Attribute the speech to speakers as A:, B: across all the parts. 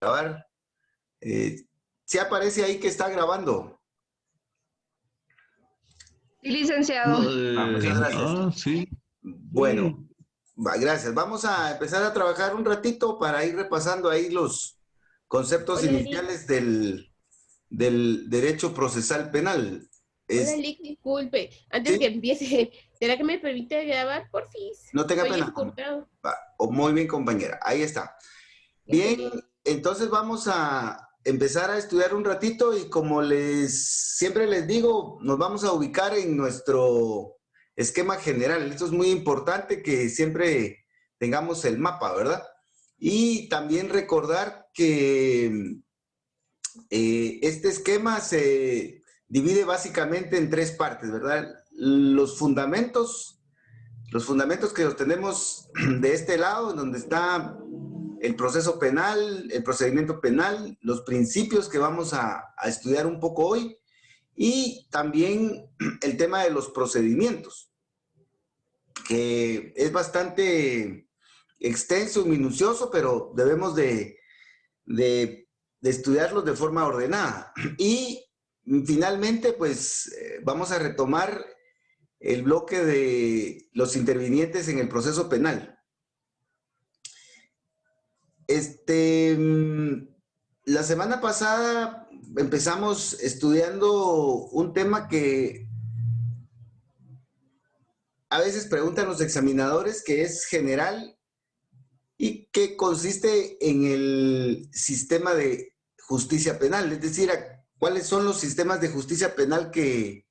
A: grabar. ¿Sí aparece ahí que está grabando?
B: Sí, licenciado.
A: Muchas gracias.
C: Sí.
A: Bueno, gracias. Vamos a empezar a trabajar un ratito para ir repasando ahí los conceptos
D: Hola,
A: iniciales del derecho procesal penal.
D: Hola, Lick, disculpe. Antes
A: ¿Sí?
D: que empiece, ¿será que me permite grabar, porfis?
A: No tenga
D: Estoy
A: pena.
D: escuchado.
A: Muy bien, compañera. Ahí está. Bien, entonces vamos a empezar a estudiar un ratito y como siempre les digo, nos vamos a ubicar en nuestro esquema general. Esto es muy importante que siempre tengamos el mapa, ¿verdad? Y también recordar que este esquema se divide básicamente en tres partes, ¿verdad? Los fundamentos que los tenemos de este lado, en donde está el proceso penal, el procedimiento penal, los principios que vamos a estudiar un poco hoy y también el tema de los procedimientos, que es bastante extenso y minucioso, pero debemos de estudiarlos de forma ordenada. Y finalmente, pues vamos a retomar el bloque de los intervinientes en el proceso penal. La semana pasada empezamos estudiando un tema que a veces preguntan los examinadores, que es general y que consiste en el sistema de justicia penal, es decir, cuáles son los sistemas de justicia penal que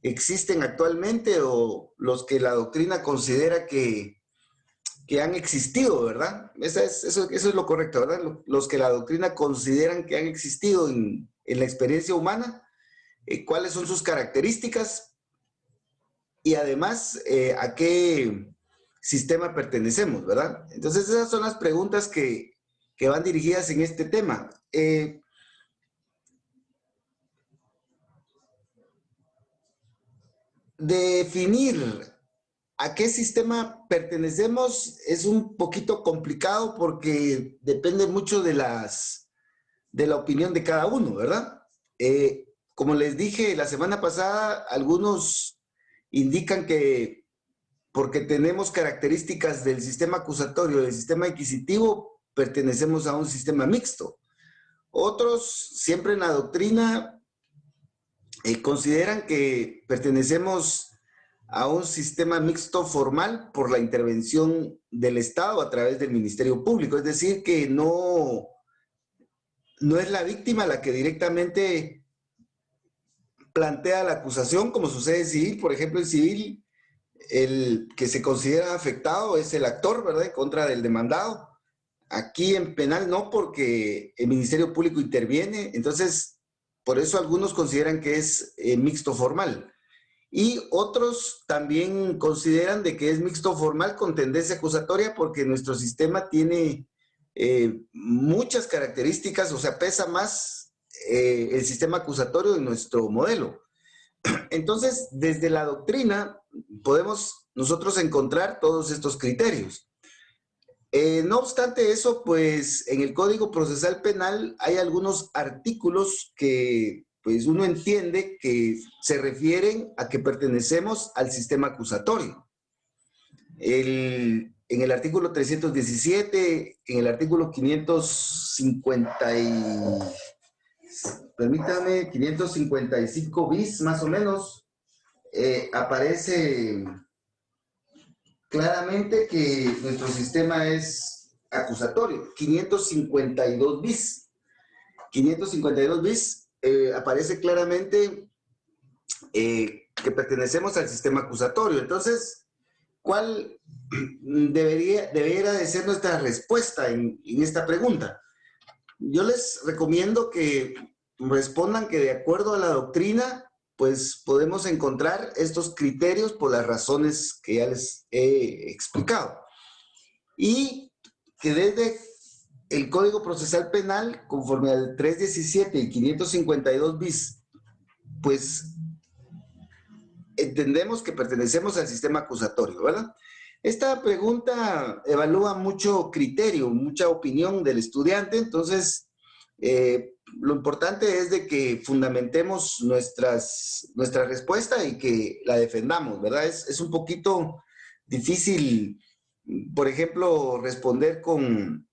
A: existen actualmente o los que la doctrina considera que han existido, ¿verdad? Eso es lo correcto, ¿verdad? Los que la doctrina consideran que han existido en la experiencia humana, cuáles son sus características y además a qué sistema pertenecemos, ¿verdad? Entonces esas son las preguntas que van dirigidas en este tema. Definir ¿a qué sistema pertenecemos? Es un poquito complicado porque depende mucho de la opinión de cada uno, ¿verdad? Como les dije la semana pasada, algunos indican que porque tenemos características del sistema acusatorio y del sistema inquisitivo, pertenecemos a un sistema mixto. Otros, siempre en la doctrina, consideran que pertenecemos a un sistema mixto formal por la intervención del Estado a través del Ministerio Público. Es decir, que no es la víctima la que directamente plantea la acusación, como sucede en civil. Por ejemplo, en civil, el que se considera afectado es el actor, ¿verdad?, en contra del demandado. Aquí en penal no, porque el Ministerio Público interviene. Entonces, por eso algunos consideran que es mixto formal. Y otros también consideran de que es mixto formal con tendencia acusatoria porque nuestro sistema tiene muchas características, o sea, pesa más el sistema acusatorio de nuestro modelo. Entonces, desde la doctrina podemos nosotros encontrar todos estos criterios. No obstante eso, pues en el Código Procesal Penal hay algunos artículos que pues uno entiende que se refieren a que pertenecemos al sistema acusatorio. En el artículo 317, en el artículo 555 bis más o menos, aparece claramente que nuestro sistema es acusatorio. 552 bis. 552 bis aparece claramente que pertenecemos al sistema acusatorio. Entonces, ¿cuál debería de ser nuestra respuesta en esta pregunta? Yo les recomiendo que respondan que de acuerdo a la doctrina, pues podemos encontrar estos criterios por las razones que ya les he explicado. Y que desde el Código Procesal Penal, conforme al 317 y 552 bis, pues entendemos que pertenecemos al sistema acusatorio, ¿verdad? Esta pregunta evalúa mucho criterio, mucha opinión del estudiante, entonces lo importante es de que fundamentemos nuestra respuesta y que la defendamos, ¿verdad? Es un poquito difícil, por ejemplo, responder con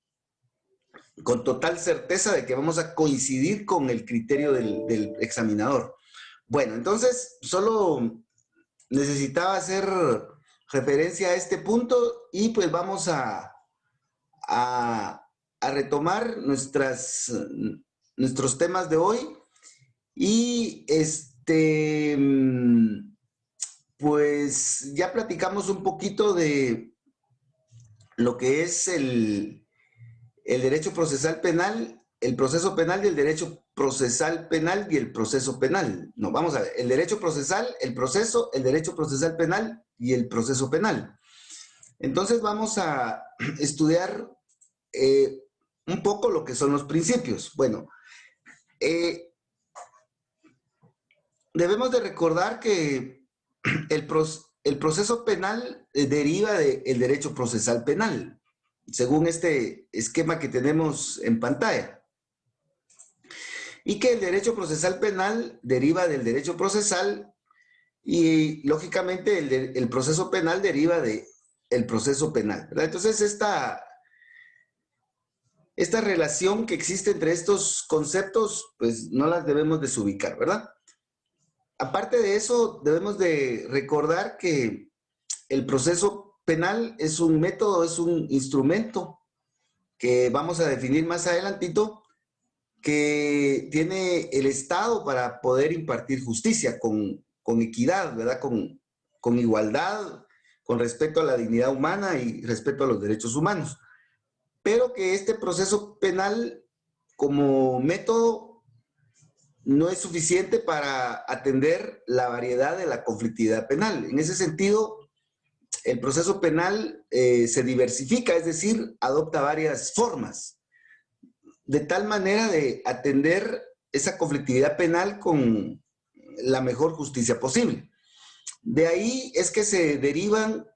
A: total certeza de que vamos a coincidir con el criterio del examinador. Bueno, entonces solo necesitaba hacer referencia a este punto y pues vamos a retomar nuestros temas de hoy y pues ya platicamos un poquito de lo que es el derecho procesal penal, el proceso penal y el derecho procesal penal y el proceso penal. No, vamos a ver, el derecho procesal, el proceso, el derecho procesal penal y el proceso penal. Entonces vamos a estudiar un poco lo que son los principios. Bueno, debemos de recordar que el proceso penal deriva del derecho procesal penal, según este esquema que tenemos en pantalla. Y que el derecho procesal penal deriva del derecho procesal y, lógicamente, el proceso penal deriva del proceso penal, ¿verdad? Entonces, esta relación que existe entre estos conceptos, pues no las debemos desubicar, ¿verdad? Aparte de eso, debemos de recordar que el proceso penal es un método, es un instrumento que vamos a definir más adelantito, que tiene el Estado para poder impartir justicia con equidad, ¿verdad? Con igualdad, con respeto a la dignidad humana y respeto a los derechos humanos. Pero que este proceso penal como método no es suficiente para atender la variedad de la conflictividad penal. En ese sentido, el proceso penal se diversifica, es decir, adopta varias formas, de tal manera de atender esa conflictividad penal con la mejor justicia posible. De ahí es que se derivan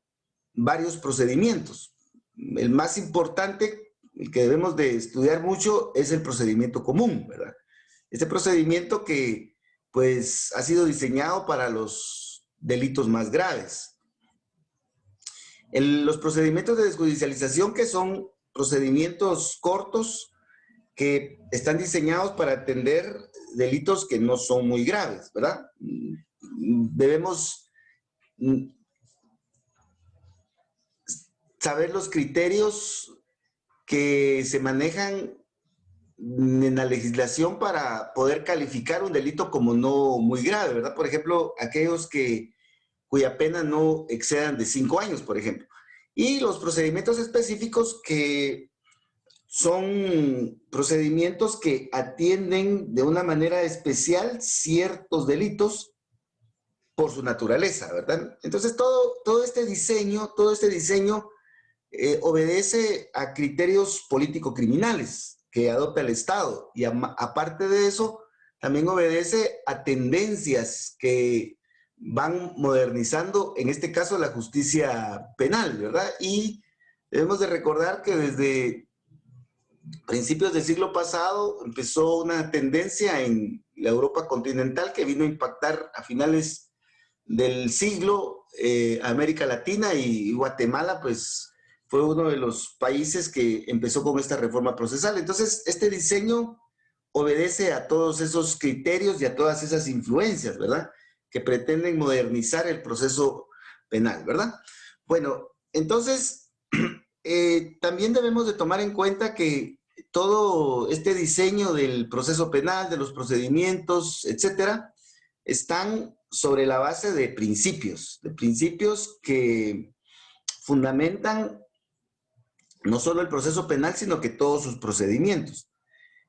A: varios procedimientos. El más importante, el que debemos de estudiar mucho, es el procedimiento común, ¿verdad? Este procedimiento que pues ha sido diseñado para los delitos más graves. Los procedimientos de desjudicialización, que son procedimientos cortos que están diseñados para atender delitos que no son muy graves, ¿verdad? Debemos saber los criterios que se manejan en la legislación para poder calificar un delito como no muy grave, ¿verdad? Por ejemplo, aquellos cuya pena no excedan de 5 años, por ejemplo. Y los procedimientos específicos, que son procedimientos que atienden de una manera especial ciertos delitos por su naturaleza, ¿verdad? Entonces, todo este diseño obedece a criterios político-criminales que adopta el Estado. Y aparte de eso, también obedece a tendencias que van modernizando, en este caso, la justicia penal, ¿verdad? Y debemos de recordar que desde principios del siglo pasado empezó una tendencia en la Europa continental que vino a impactar a finales del siglo América Latina, y Guatemala pues fue uno de los países que empezó con esta reforma procesal. Entonces, este diseño obedece a todos esos criterios y a todas esas influencias, ¿verdad? Que pretenden modernizar el proceso penal, ¿verdad? Bueno, entonces, también debemos de tomar en cuenta que todo este diseño del proceso penal, de los procedimientos, etcétera, están sobre la base de principios que fundamentan no solo el proceso penal, sino que todos sus procedimientos.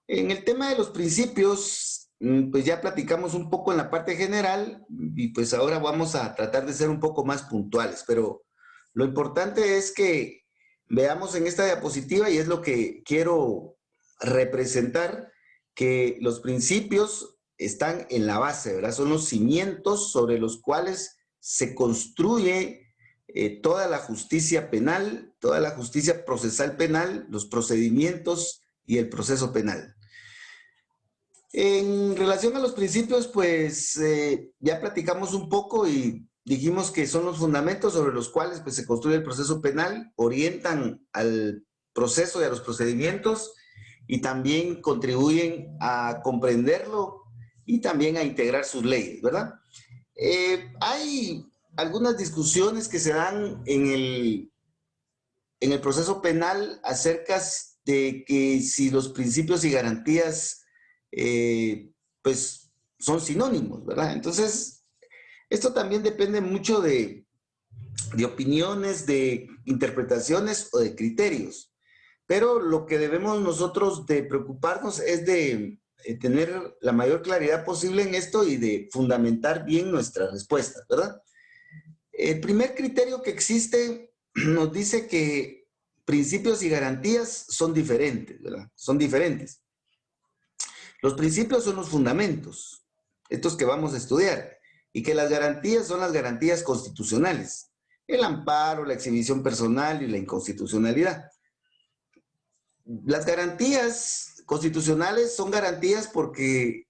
A: En el tema de los principios, pues ya platicamos un poco en la parte general y pues ahora vamos a tratar de ser un poco más puntuales, pero lo importante es que veamos en esta diapositiva, y es lo que quiero representar, que los principios están en la base, ¿verdad? Son los cimientos sobre los cuales se construye toda la justicia penal, toda la justicia procesal penal, los procedimientos y el proceso penal. En relación a los principios, pues ya platicamos un poco y dijimos que son los fundamentos sobre los cuales pues, se construye el proceso penal, orientan al proceso y a los procedimientos y también contribuyen a comprenderlo y también a integrar sus leyes, ¿verdad? Hay algunas discusiones que se dan en el proceso penal acerca de que si los principios y garantías pues son sinónimos, ¿verdad? Entonces, esto también depende mucho de opiniones, de interpretaciones o de criterios. Pero lo que debemos nosotros de preocuparnos es de tener la mayor claridad posible en esto y de fundamentar bien nuestras respuestas, ¿verdad? El primer criterio que existe nos dice que principios y garantías son diferentes, ¿verdad? Son diferentes. Los principios son los fundamentos, estos que vamos a estudiar, y que las garantías son las garantías constitucionales, el amparo, la exhibición personal y la inconstitucionalidad. Las garantías constitucionales son garantías porque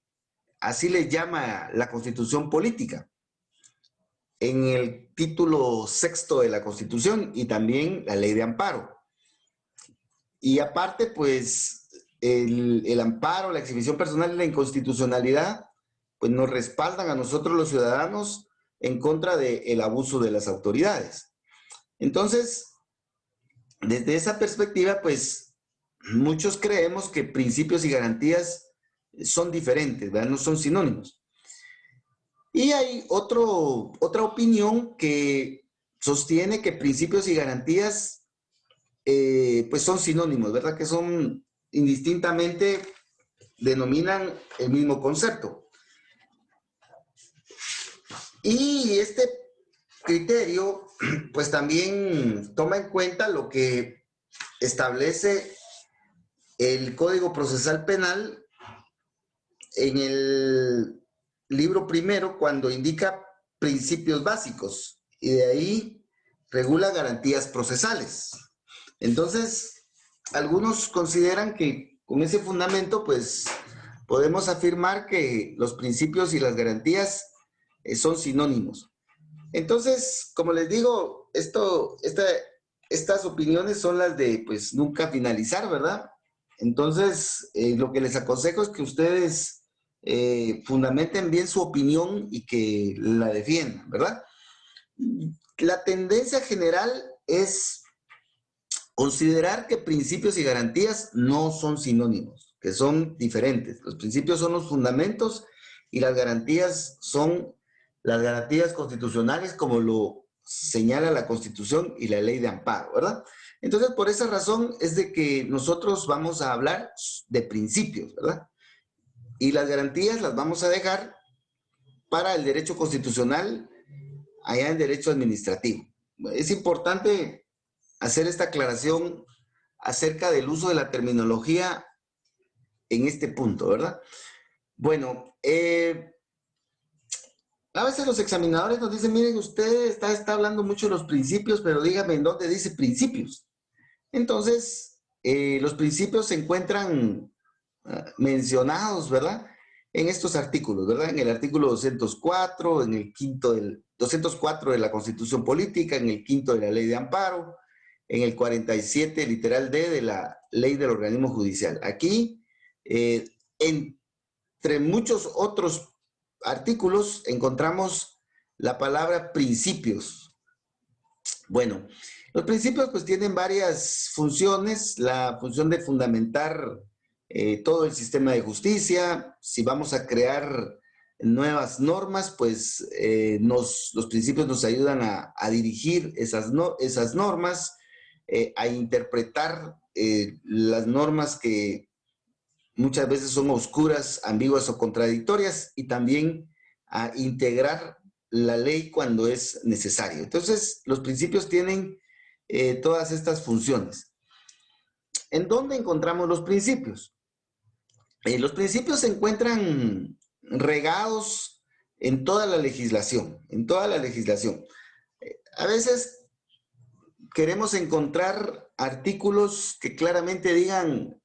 A: así les llama la Constitución política en el título sexto de la Constitución y también la ley de amparo. Y aparte, pues, el amparo, la exhibición personal y la inconstitucionalidad, pues nos respaldan a nosotros los ciudadanos en contra del abuso de las autoridades. Entonces, desde esa perspectiva, pues, muchos creemos que principios y garantías son diferentes, ¿verdad? No son sinónimos. Y hay otra opinión que sostiene que principios y garantías pues son sinónimos, ¿verdad? Que son indistintamente, denominan el mismo concepto. Y este criterio pues también toma en cuenta lo que establece el Código Procesal Penal en el libro primero cuando indica principios básicos y de ahí regula garantías procesales. Entonces, algunos consideran que con ese fundamento, pues, podemos afirmar que los principios y las garantías son sinónimos. Entonces, como les digo, estas opiniones son las de, pues, nunca finalizar, ¿verdad? Entonces, lo que les aconsejo es que ustedes fundamenten bien su opinión y que la defiendan, ¿verdad? La tendencia general es considerar que principios y garantías no son sinónimos, que son diferentes. Los principios son los fundamentos y las garantías son las garantías constitucionales como lo señala la Constitución y la ley de amparo, ¿verdad? Entonces, por esa razón es de que nosotros vamos a hablar de principios, ¿verdad? Y las garantías las vamos a dejar para el derecho constitucional, allá en derecho administrativo. Es importante hacer esta aclaración acerca del uso de la terminología en este punto, ¿verdad? Bueno, a veces los examinadores nos dicen, miren, usted está hablando mucho de los principios, pero dígame en dónde dice principios. Entonces, los principios se encuentran mencionados, ¿verdad? En estos artículos, ¿verdad? En el artículo 204, en el quinto del 204 de la Constitución Política, en el quinto de la Ley de Amparo, en el 47, literal D, de la Ley del Organismo Judicial. Aquí, entre muchos otros artículos, encontramos la palabra principios. Bueno, los principios pues tienen varias funciones. La función de fundamentar todo el sistema de justicia. Si vamos a crear nuevas normas, pues los principios nos ayudan a dirigir esas normas, a interpretar las normas que muchas veces son oscuras, ambiguas o contradictorias, y también a integrar la ley cuando es necesario. Entonces, los principios tienen todas estas funciones. ¿En dónde encontramos los principios? Los principios se encuentran regados en toda la legislación, A veces queremos encontrar artículos que claramente digan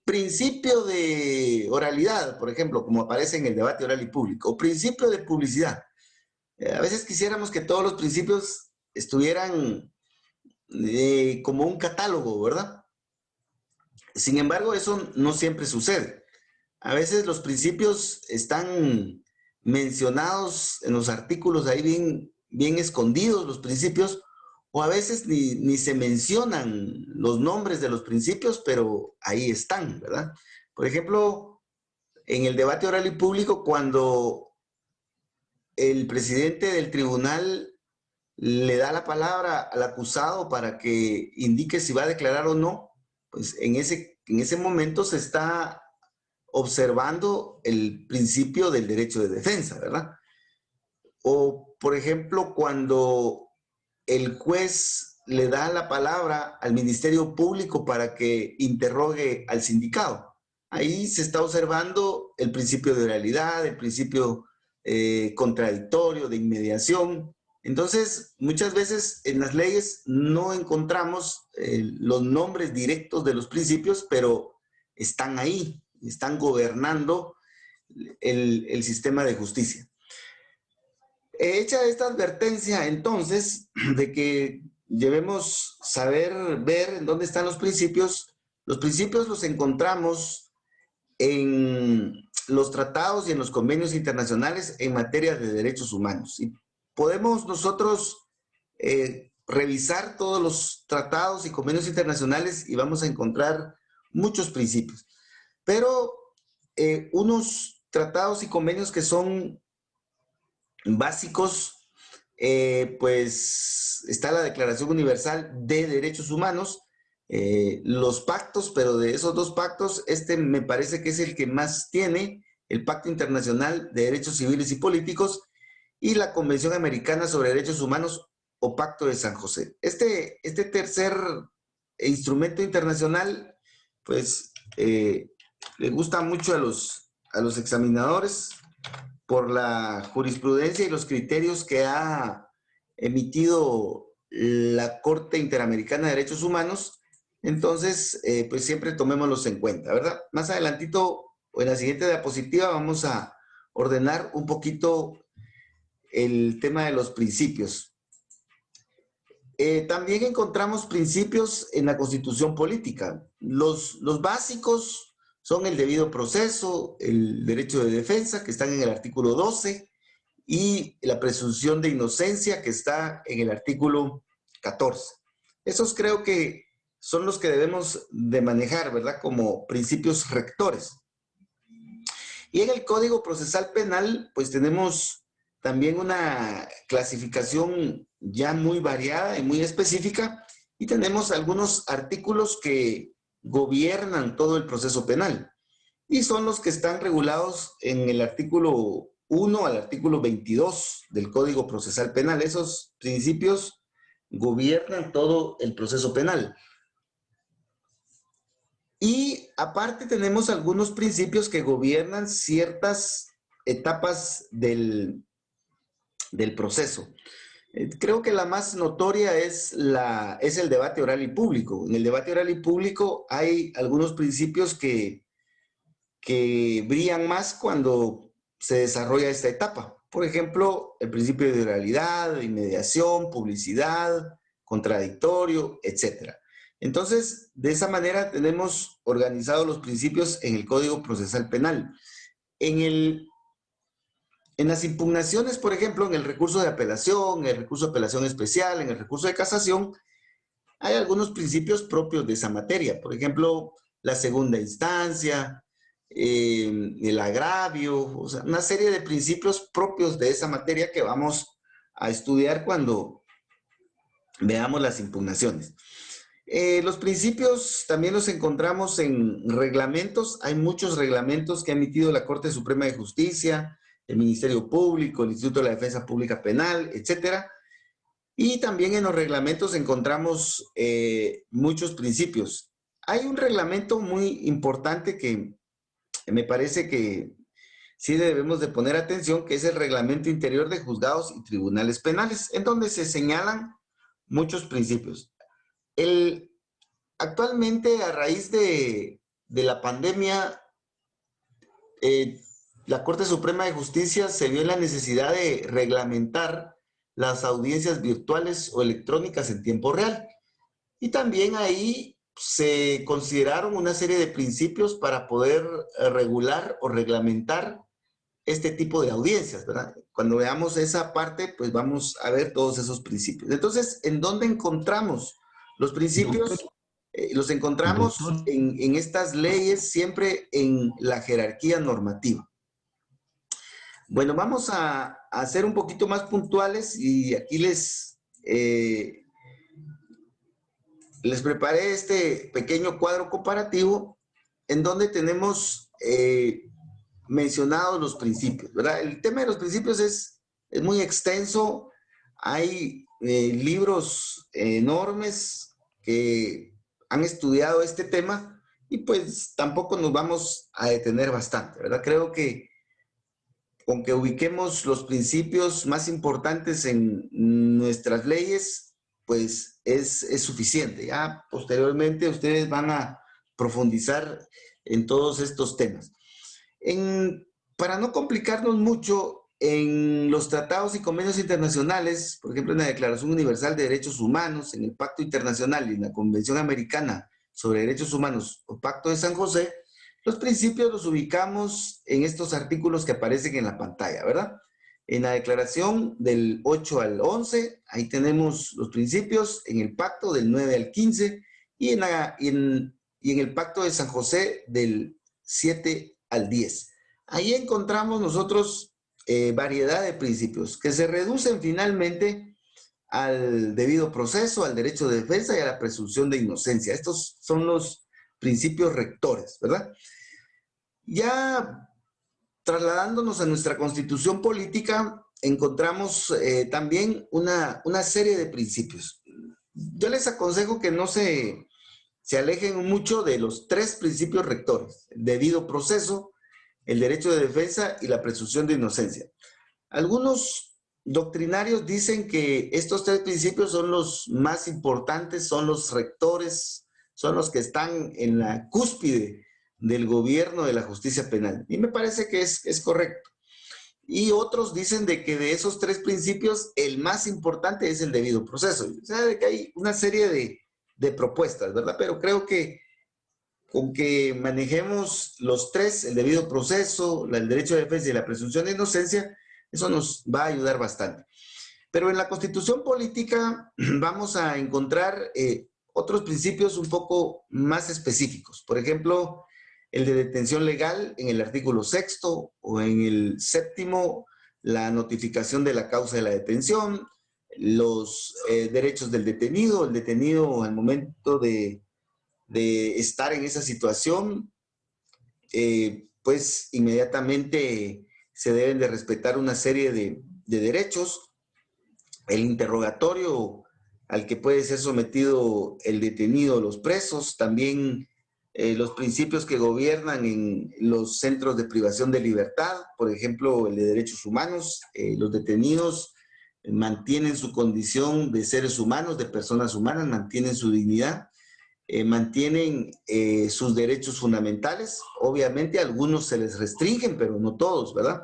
A: principio de oralidad, por ejemplo, como aparece en el debate oral y público, o principio de publicidad. A veces quisiéramos que todos los principios estuvieran como un catálogo, ¿verdad? Sin embargo, eso no siempre sucede. A veces los principios están mencionados en los artículos ahí bien escondidos, los principios, o a veces ni se mencionan los nombres de los principios, pero ahí están, ¿verdad? Por ejemplo, en el debate oral y público, cuando el presidente del tribunal le da la palabra al acusado para que indique si va a declarar o no, pues en ese momento se está observando el principio del derecho de defensa, ¿verdad? O, por ejemplo, cuando el juez le da la palabra al Ministerio Público para que interrogue al sindicado. Ahí se está observando el principio de oralidad, el principio contradictorio, de inmediación. Entonces, muchas veces en las leyes no encontramos los nombres directos de los principios, pero están ahí, están gobernando el sistema de justicia. Hecha esta advertencia, entonces, de que debemos saber ver en dónde están los principios los encontramos en los tratados y en los convenios internacionales en materia de derechos humanos. Y podemos nosotros revisar todos los tratados y convenios internacionales y vamos a encontrar muchos principios. Pero unos tratados y convenios que son básicos, pues está la Declaración Universal de Derechos Humanos, los pactos, pero de esos dos pactos, este me parece que es el que más tiene, el Pacto Internacional de Derechos Civiles y Políticos y la Convención Americana sobre Derechos Humanos o Pacto de San José. Este tercer instrumento internacional, pues, le gusta mucho a los examinadores por la jurisprudencia y los criterios que ha emitido la Corte Interamericana de Derechos Humanos. Entonces, pues siempre tomémoslos en cuenta, ¿verdad? Más adelantito, o en la siguiente diapositiva, vamos a ordenar un poquito el tema de los principios. También encontramos principios en la Constitución política. Los básicos son el debido proceso, el derecho de defensa, que están en el artículo 12, y la presunción de inocencia, que está en el artículo 14. Esos creo que son los que debemos de manejar, ¿verdad? Como principios rectores. Y en el Código Procesal Penal, pues tenemos también una clasificación ya muy variada y muy específica, y tenemos algunos artículos que gobiernan todo el proceso penal, y son los que están regulados en el artículo 1 al artículo 22 del Código Procesal Penal. Esos principios gobiernan todo el proceso penal. Y aparte tenemos algunos principios que gobiernan ciertas etapas del proceso. Creo que la más notoria es el debate oral y público. En el debate oral y público hay algunos principios que brillan más cuando se desarrolla esta etapa. Por ejemplo, el principio de oralidad, de inmediación, publicidad, contradictorio, etc. Entonces, de esa manera tenemos organizados los principios en el Código Procesal Penal. En las impugnaciones, por ejemplo, en el recurso de apelación, en el recurso de apelación especial, en el recurso de casación, hay algunos principios propios de esa materia. Por ejemplo, la segunda instancia, el agravio, o sea, una serie de principios propios de esa materia que vamos a estudiar cuando veamos las impugnaciones. Los principios también los encontramos en reglamentos. Hay muchos reglamentos que ha emitido la Corte Suprema de Justicia, el Ministerio Público, el Instituto de la Defensa Pública Penal, etcétera. Y también en los reglamentos encontramos muchos principios. Hay un reglamento muy importante que me parece que sí debemos de poner atención, que es el Reglamento Interior de Juzgados y Tribunales Penales, en donde se señalan muchos principios. Actualmente, a raíz de la pandemia, la Corte Suprema de Justicia se vio en la necesidad de reglamentar las audiencias virtuales o electrónicas en tiempo real. Y también ahí se consideraron una serie de principios para poder regular o reglamentar este tipo de audiencias, ¿verdad? Cuando veamos esa parte, pues vamos a ver todos esos principios. Entonces, ¿en dónde encontramos los principios? Los encontramos en estas leyes, siempre en la jerarquía normativa. Bueno, vamos a ser un poquito más puntuales y aquí les preparé este pequeño cuadro comparativo en donde tenemos mencionados los principios, ¿verdad? El tema de los principios es muy extenso. Hay libros enormes que han estudiado este tema y pues tampoco nos vamos a detener bastante, ¿verdad? Creo que con que ubiquemos los principios más importantes en nuestras leyes, pues es suficiente. Ya posteriormente ustedes van a profundizar en todos estos temas. Para no complicarnos mucho, en los tratados y convenios internacionales, por ejemplo, en la Declaración Universal de Derechos Humanos, en el Pacto Internacional y en la Convención Americana sobre Derechos Humanos o Pacto de San José, los principios los ubicamos en estos artículos que aparecen en la pantalla, ¿verdad? En la declaración del 8 al 11, ahí tenemos los principios, en el pacto del 9 al 15 y en el pacto de San José del 7 al 10. Ahí encontramos nosotros variedad de principios que se reducen finalmente al debido proceso, al derecho de defensa y a la presunción de inocencia. Estos son los principios rectores, ¿verdad? Ya trasladándonos a nuestra constitución política, encontramos también una serie de principios. Yo les aconsejo que no se alejen mucho de los tres principios rectores: el debido proceso, el derecho de defensa y la presunción de inocencia. Algunos doctrinarios dicen que estos tres principios son los más importantes, son los rectores, son los que están en la cúspide del gobierno de la justicia penal. Y me parece que es correcto. Y otros dicen de que de esos tres principios, el más importante es el debido proceso. O sea, de que hay una serie de propuestas, ¿verdad? Pero creo que con que manejemos los tres, el debido proceso, el derecho de defensa y la presunción de inocencia, eso nos va a ayudar bastante. Pero en la Constitución política vamos a encontrar otros principios un poco más específicos. Por ejemplo, el de detención legal en el artículo 6º o en el 7º, la notificación de la causa de la detención, los derechos del detenido, el detenido al momento de estar en esa situación, pues inmediatamente se deben de respetar una serie de derechos. El interrogatorio al que puede ser sometido el detenido, los presos, también los principios que gobiernan en los centros de privación de libertad, por ejemplo, el de derechos humanos. Los detenidos mantienen su condición de seres humanos, de personas humanas, mantienen su dignidad. Mantienen sus derechos fundamentales. Obviamente a algunos se les restringen, pero no todos, ¿verdad?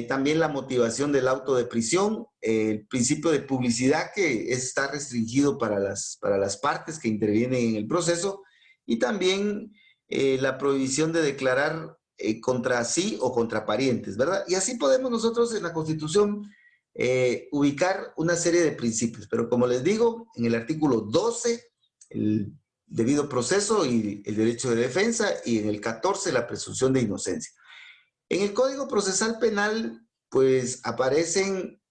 A: También la motivación del auto de prisión, el principio de publicidad que está restringido para las partes que intervienen en el proceso, y también la prohibición de declarar contra sí o contra parientes, ¿verdad? Y así podemos nosotros en la Constitución ubicar una serie de principios, pero como les digo, en el artículo 12, el debido proceso y el derecho de defensa, y en el 14 la presunción de inocencia. En el Código Procesal Penal, pues aparecen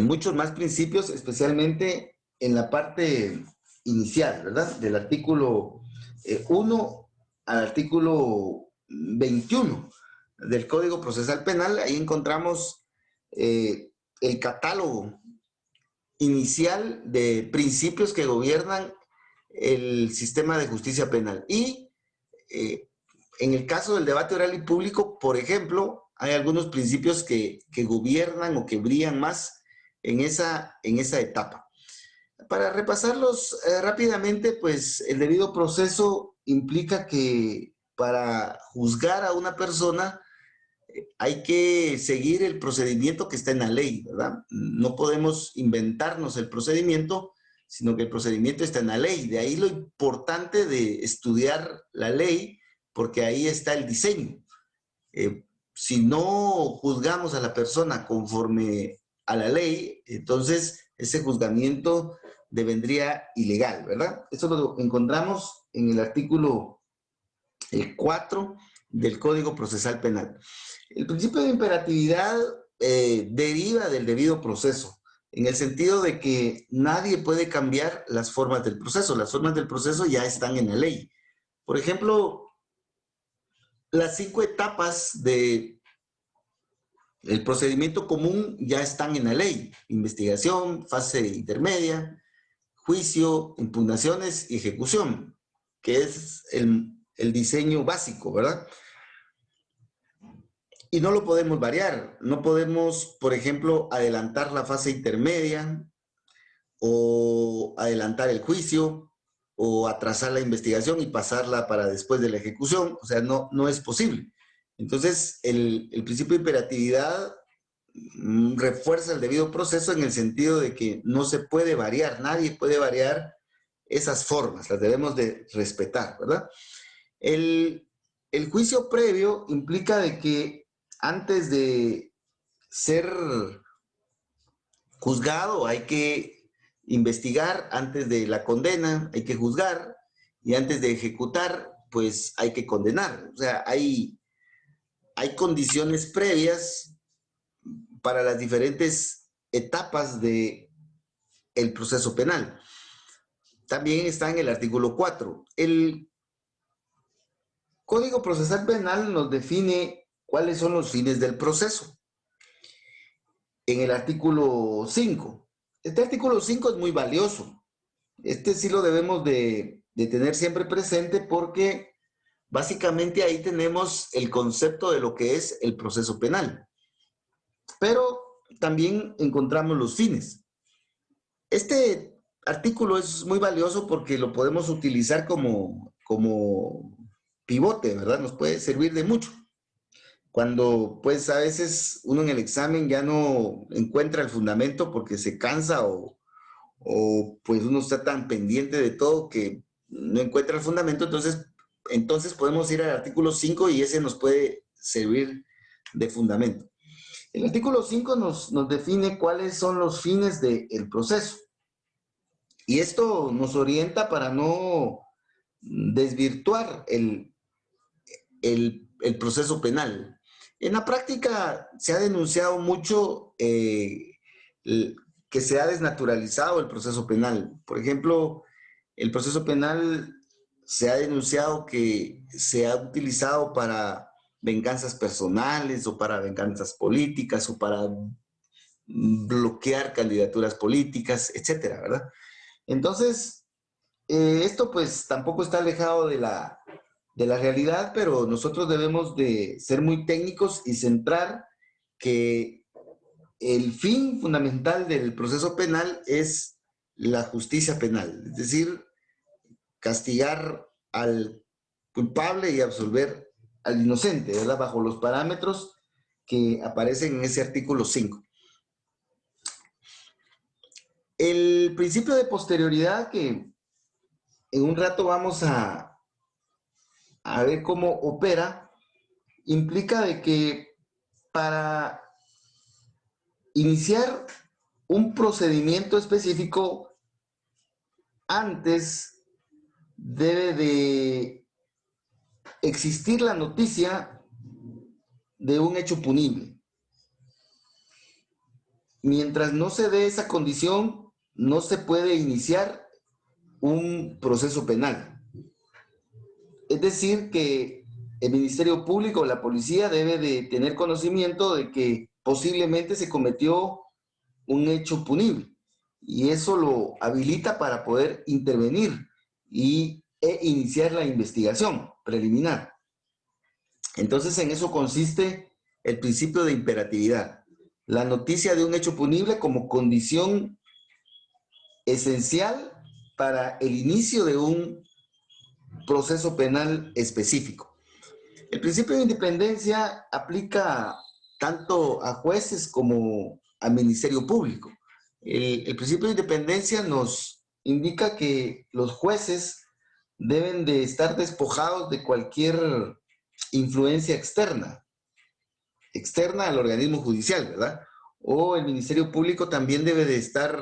A: muchos más principios, especialmente en la parte inicial, ¿verdad? Del artículo 1 al artículo 21 del Código Procesal Penal. Ahí encontramos el catálogo inicial de principios que gobiernan el sistema de justicia penal. Y en el caso del debate oral y público, por ejemplo, hay algunos principios que gobiernan o que brillan más en esa etapa. Para repasarlos rápidamente, pues el debido proceso implica que para juzgar a una persona hay que seguir el procedimiento que está en la ley, ¿verdad? No podemos inventarnos el procedimiento, sino que el procedimiento está en la ley. De ahí lo importante de estudiar la ley, porque ahí está el diseño. Si no juzgamos a la persona conforme a la ley, entonces ese juzgamiento devendría ilegal, ¿verdad? Eso lo encontramos en el artículo 4 del Código Procesal Penal. El principio de imperatividad deriva del debido proceso, en el sentido de que nadie puede cambiar las formas del proceso. Las formas del proceso ya están en la ley. Por ejemplo, las 5 etapas del procedimiento común ya están en la ley. Investigación, fase intermedia, juicio, impugnaciones y ejecución, que es el diseño básico, ¿verdad? Y no lo podemos variar. No podemos, por ejemplo, adelantar la fase intermedia o adelantar el juicio o atrasar la investigación y pasarla para después de la ejecución. O sea, no es posible. Entonces, el principio de imperatividad refuerza el debido proceso en el sentido de que no se puede variar, nadie puede variar esas formas, las debemos de respetar, ¿verdad? El juicio previo implica de que antes de ser juzgado hay que investigar, antes de la condena hay que juzgar y antes de ejecutar pues hay que condenar. O sea, hay condiciones previas para las diferentes etapas del proceso penal. También está en el artículo 4. El Código Procesal Penal nos define cuáles son los fines del proceso. En el artículo 5. Este artículo 5 es muy valioso. Este sí lo debemos de tener siempre presente porque básicamente ahí tenemos el concepto de lo que es el proceso penal. Pero también encontramos los fines. Este artículo es muy valioso porque lo podemos utilizar como pivote, ¿verdad? Nos puede servir de mucho. Cuando, pues, a veces uno en el examen ya no encuentra el fundamento porque se cansa o pues uno está tan pendiente de todo que no encuentra el fundamento, entonces podemos ir al artículo 5 y ese nos puede servir de fundamento. El artículo 5 nos define cuáles son los fines del proceso. Y esto nos orienta para no desvirtuar el proceso penal. En la práctica se ha denunciado mucho que se ha desnaturalizado el proceso penal. Por ejemplo, el proceso penal se ha denunciado que se ha utilizado para venganzas personales o para venganzas políticas o para bloquear candidaturas políticas, etcétera, ¿verdad? Entonces, esto pues tampoco está alejado de la realidad, pero nosotros debemos de ser muy técnicos y centrar que el fin fundamental del proceso penal es la justicia penal, es decir, castigar al culpable y absolver al inocente, ¿verdad? Bajo los parámetros que aparecen en ese artículo 5. El principio de posterioridad, que en un rato vamos a ver cómo opera, implica de que para iniciar un procedimiento específico, antes debe de existir la noticia de un hecho punible. Mientras no se dé esa condición, no se puede iniciar un proceso penal. Es decir, que el Ministerio Público o la policía debe de tener conocimiento de que posiblemente se cometió un hecho punible y eso lo habilita para poder intervenir e iniciar la investigación preliminar. Entonces, en eso consiste el principio de imperatividad. La noticia de un hecho punible como condición esencial para el inicio de un proceso penal específico. El principio de independencia aplica tanto a jueces como al Ministerio Público. El principio de independencia nos indica que los jueces deben de estar despojados de cualquier influencia externa al organismo judicial, ¿verdad? O el Ministerio Público también debe de estar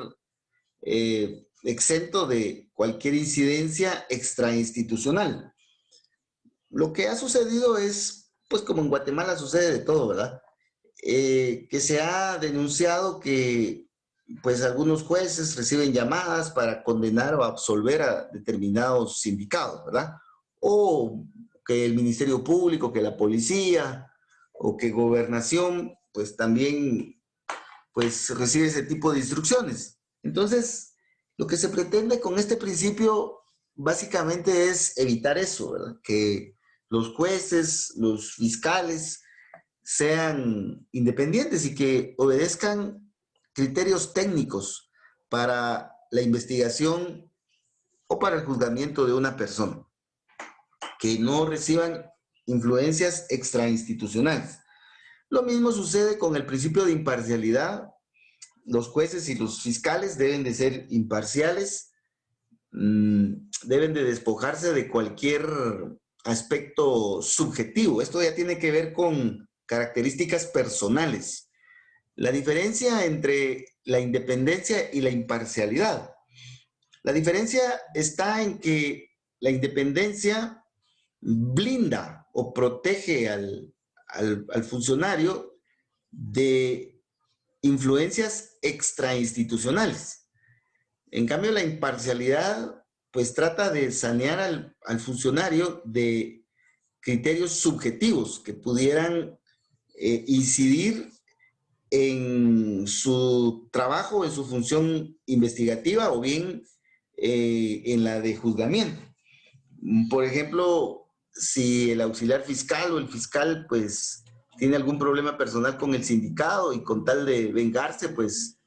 A: exento de cualquier incidencia extrainstitucional. Lo que ha sucedido es, pues como en Guatemala sucede de todo, ¿verdad? Que se ha denunciado que pues algunos jueces reciben llamadas para condenar o absolver a determinados sindicatos, ¿verdad? O que el Ministerio Público, que la policía o que gobernación, pues también pues recibe ese tipo de instrucciones. Entonces, lo que se pretende con este principio básicamente es evitar eso, ¿verdad? Que los jueces, los fiscales sean independientes y que obedezcan criterios técnicos para la investigación o para el juzgamiento de una persona, que no reciban influencias extrainstitucionales. Lo mismo sucede con el principio de imparcialidad. Los jueces y los fiscales deben de ser imparciales, deben de despojarse de cualquier aspecto subjetivo. Esto ya tiene que ver con características personales. La diferencia entre la independencia y la imparcialidad. La diferencia está en que la independencia blinda o protege al funcionario de influencias extrainstitucionales. En cambio, la imparcialidad pues trata de sanear al funcionario de criterios subjetivos que pudieran incidir en su trabajo, en su función investigativa o bien en la de juzgamiento. Por ejemplo, si el auxiliar fiscal o el fiscal pues tiene algún problema personal con el sindicado y con tal de vengarse, pues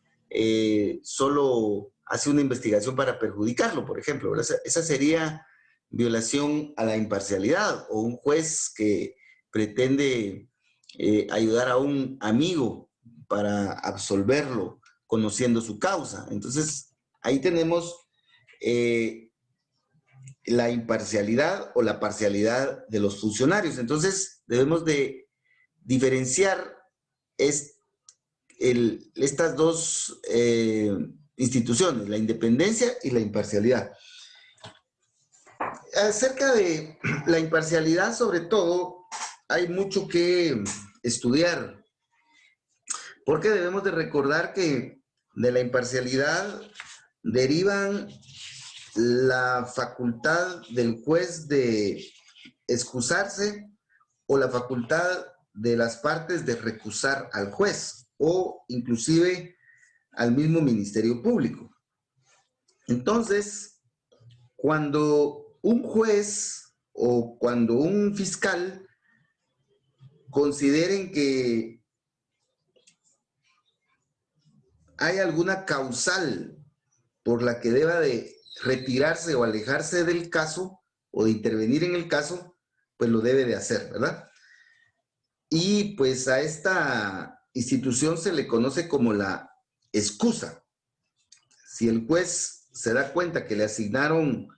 A: solo hace una investigación para perjudicarlo, por ejemplo. Esa sería violación a la imparcialidad, o un juez que pretende ayudar a un amigo para absolverlo conociendo su causa. Entonces, ahí tenemos la imparcialidad o la parcialidad de los funcionarios. Entonces, debemos de diferenciar estas dos instituciones, la independencia y la imparcialidad. Acerca de la imparcialidad, sobre todo, hay mucho que estudiar, porque debemos de recordar que de la imparcialidad derivan la facultad del juez de excusarse o la facultad de las partes de recusar al juez o inclusive al mismo Ministerio Público. Entonces, cuando un juez o cuando un fiscal consideren que hay alguna causal por la que deba de retirarse o alejarse del caso o de intervenir en el caso, pues lo debe de hacer, ¿verdad? Y pues a esta institución se le conoce como la excusa. Si el juez se da cuenta que le asignaron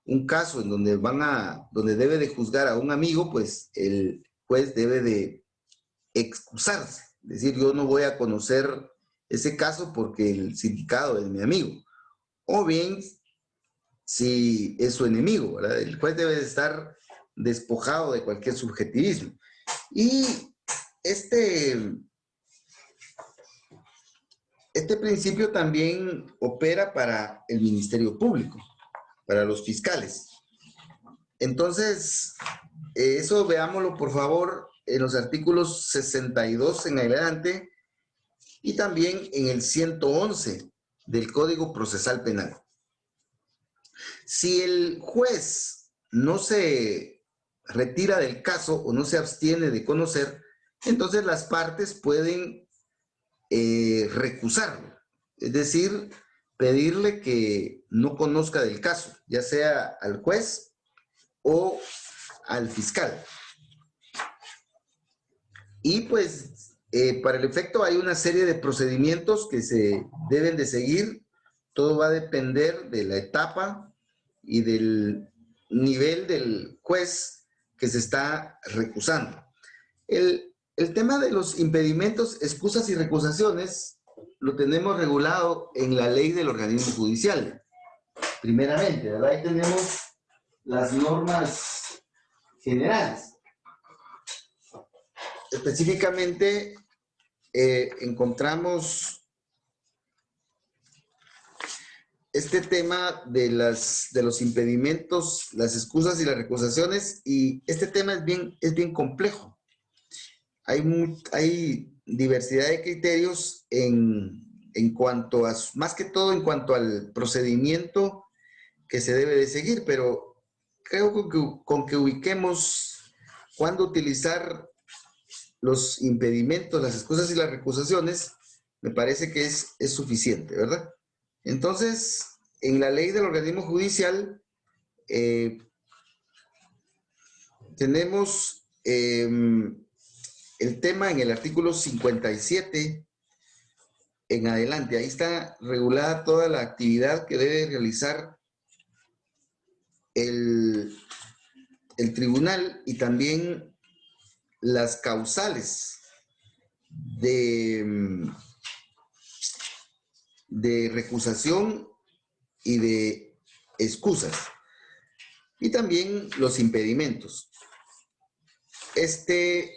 A: un caso en donde debe de juzgar a un amigo, pues el juez debe de excusarse, es decir, yo no voy a conocer ese caso porque el sindicado es mi amigo. O bien, si es su enemigo, ¿verdad? El juez debe de estar despojado de cualquier subjetivismo. Y este principio también opera para el Ministerio Público, para los fiscales. Entonces, eso veámoslo, por favor, en los artículos 62 en adelante y también en el 111 del Código Procesal Penal. Si el juez no se retira del caso o no se abstiene de conocer, entonces las partes pueden recusarlo. Es decir, pedirle que no conozca del caso, ya sea al juez o al fiscal. Y pues para el efecto hay una serie de procedimientos que se deben de seguir. Todo va a depender de la etapa y del nivel del juez que se está recusando. El tema de los impedimentos, excusas y recusaciones lo tenemos regulado en la ley del organismo judicial. Primeramente, ¿verdad? Ahí tenemos las normas generales. Específicamente, encontramos este tema de los impedimentos, las excusas y las recusaciones, y este tema es bien complejo. Hay diversidad de criterios en cuanto a, más que todo en cuanto al procedimiento que se debe de seguir, pero creo que con que ubiquemos cuándo utilizar los impedimentos, las excusas y las recusaciones, me parece que es suficiente, ¿verdad? Entonces, en la ley del organismo judicial tenemos el tema en el artículo 57 en adelante. Ahí está regulada toda la actividad que debe realizar el tribunal y también las causales de recusación y de excusas, y también los impedimentos.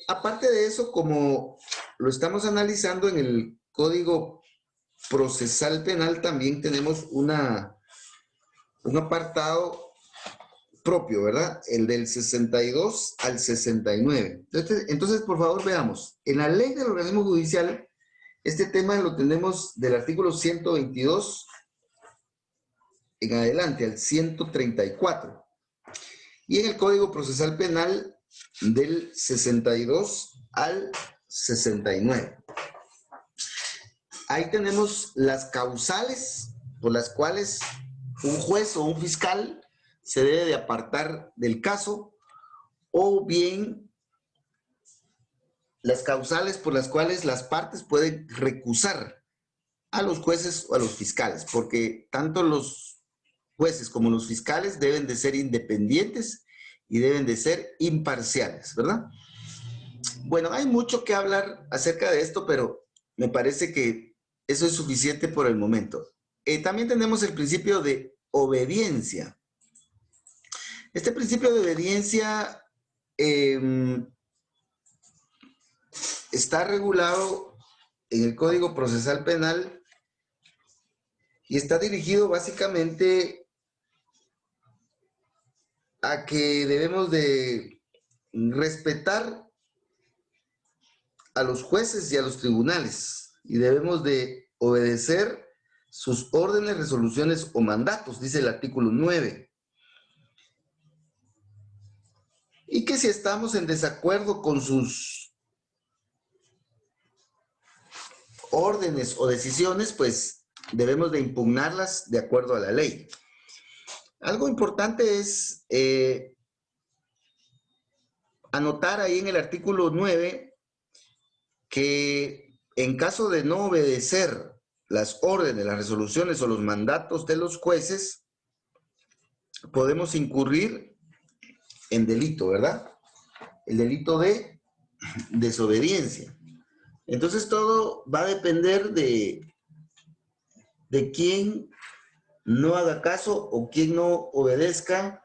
A: Aparte de eso, como lo estamos analizando en el Código Procesal Penal, también tenemos un apartado propio, ¿verdad? El del 62 al 69. Entonces, por favor, veamos. En la ley del organismo judicial, este tema lo tenemos del artículo 122 en adelante al 134. Y en el Código Procesal Penal del 62 al 69. Ahí tenemos las causales por las cuales un juez o un fiscal se debe de apartar del caso, o bien las causales por las cuales las partes pueden recusar a los jueces o a los fiscales, porque tanto los jueces como los fiscales deben de ser independientes y deben de ser imparciales, ¿verdad? Bueno, hay mucho que hablar acerca de esto, pero me parece que eso es suficiente por el momento. También tenemos el principio de obediencia. Este principio de obediencia está regulado en el Código Procesal Penal y está dirigido básicamente a que debemos de respetar a los jueces y a los tribunales y debemos de obedecer sus órdenes, resoluciones o mandatos, dice el artículo 9. Y que si estamos en desacuerdo con sus órdenes o decisiones, pues debemos de impugnarlas de acuerdo a la ley. Algo importante es anotar ahí en el artículo 9 que en caso de no obedecer las órdenes, las resoluciones o los mandatos de los jueces, podemos incurrir en delito, ¿verdad? El delito de desobediencia. Entonces todo va a depender de quién no haga caso o quién no obedezca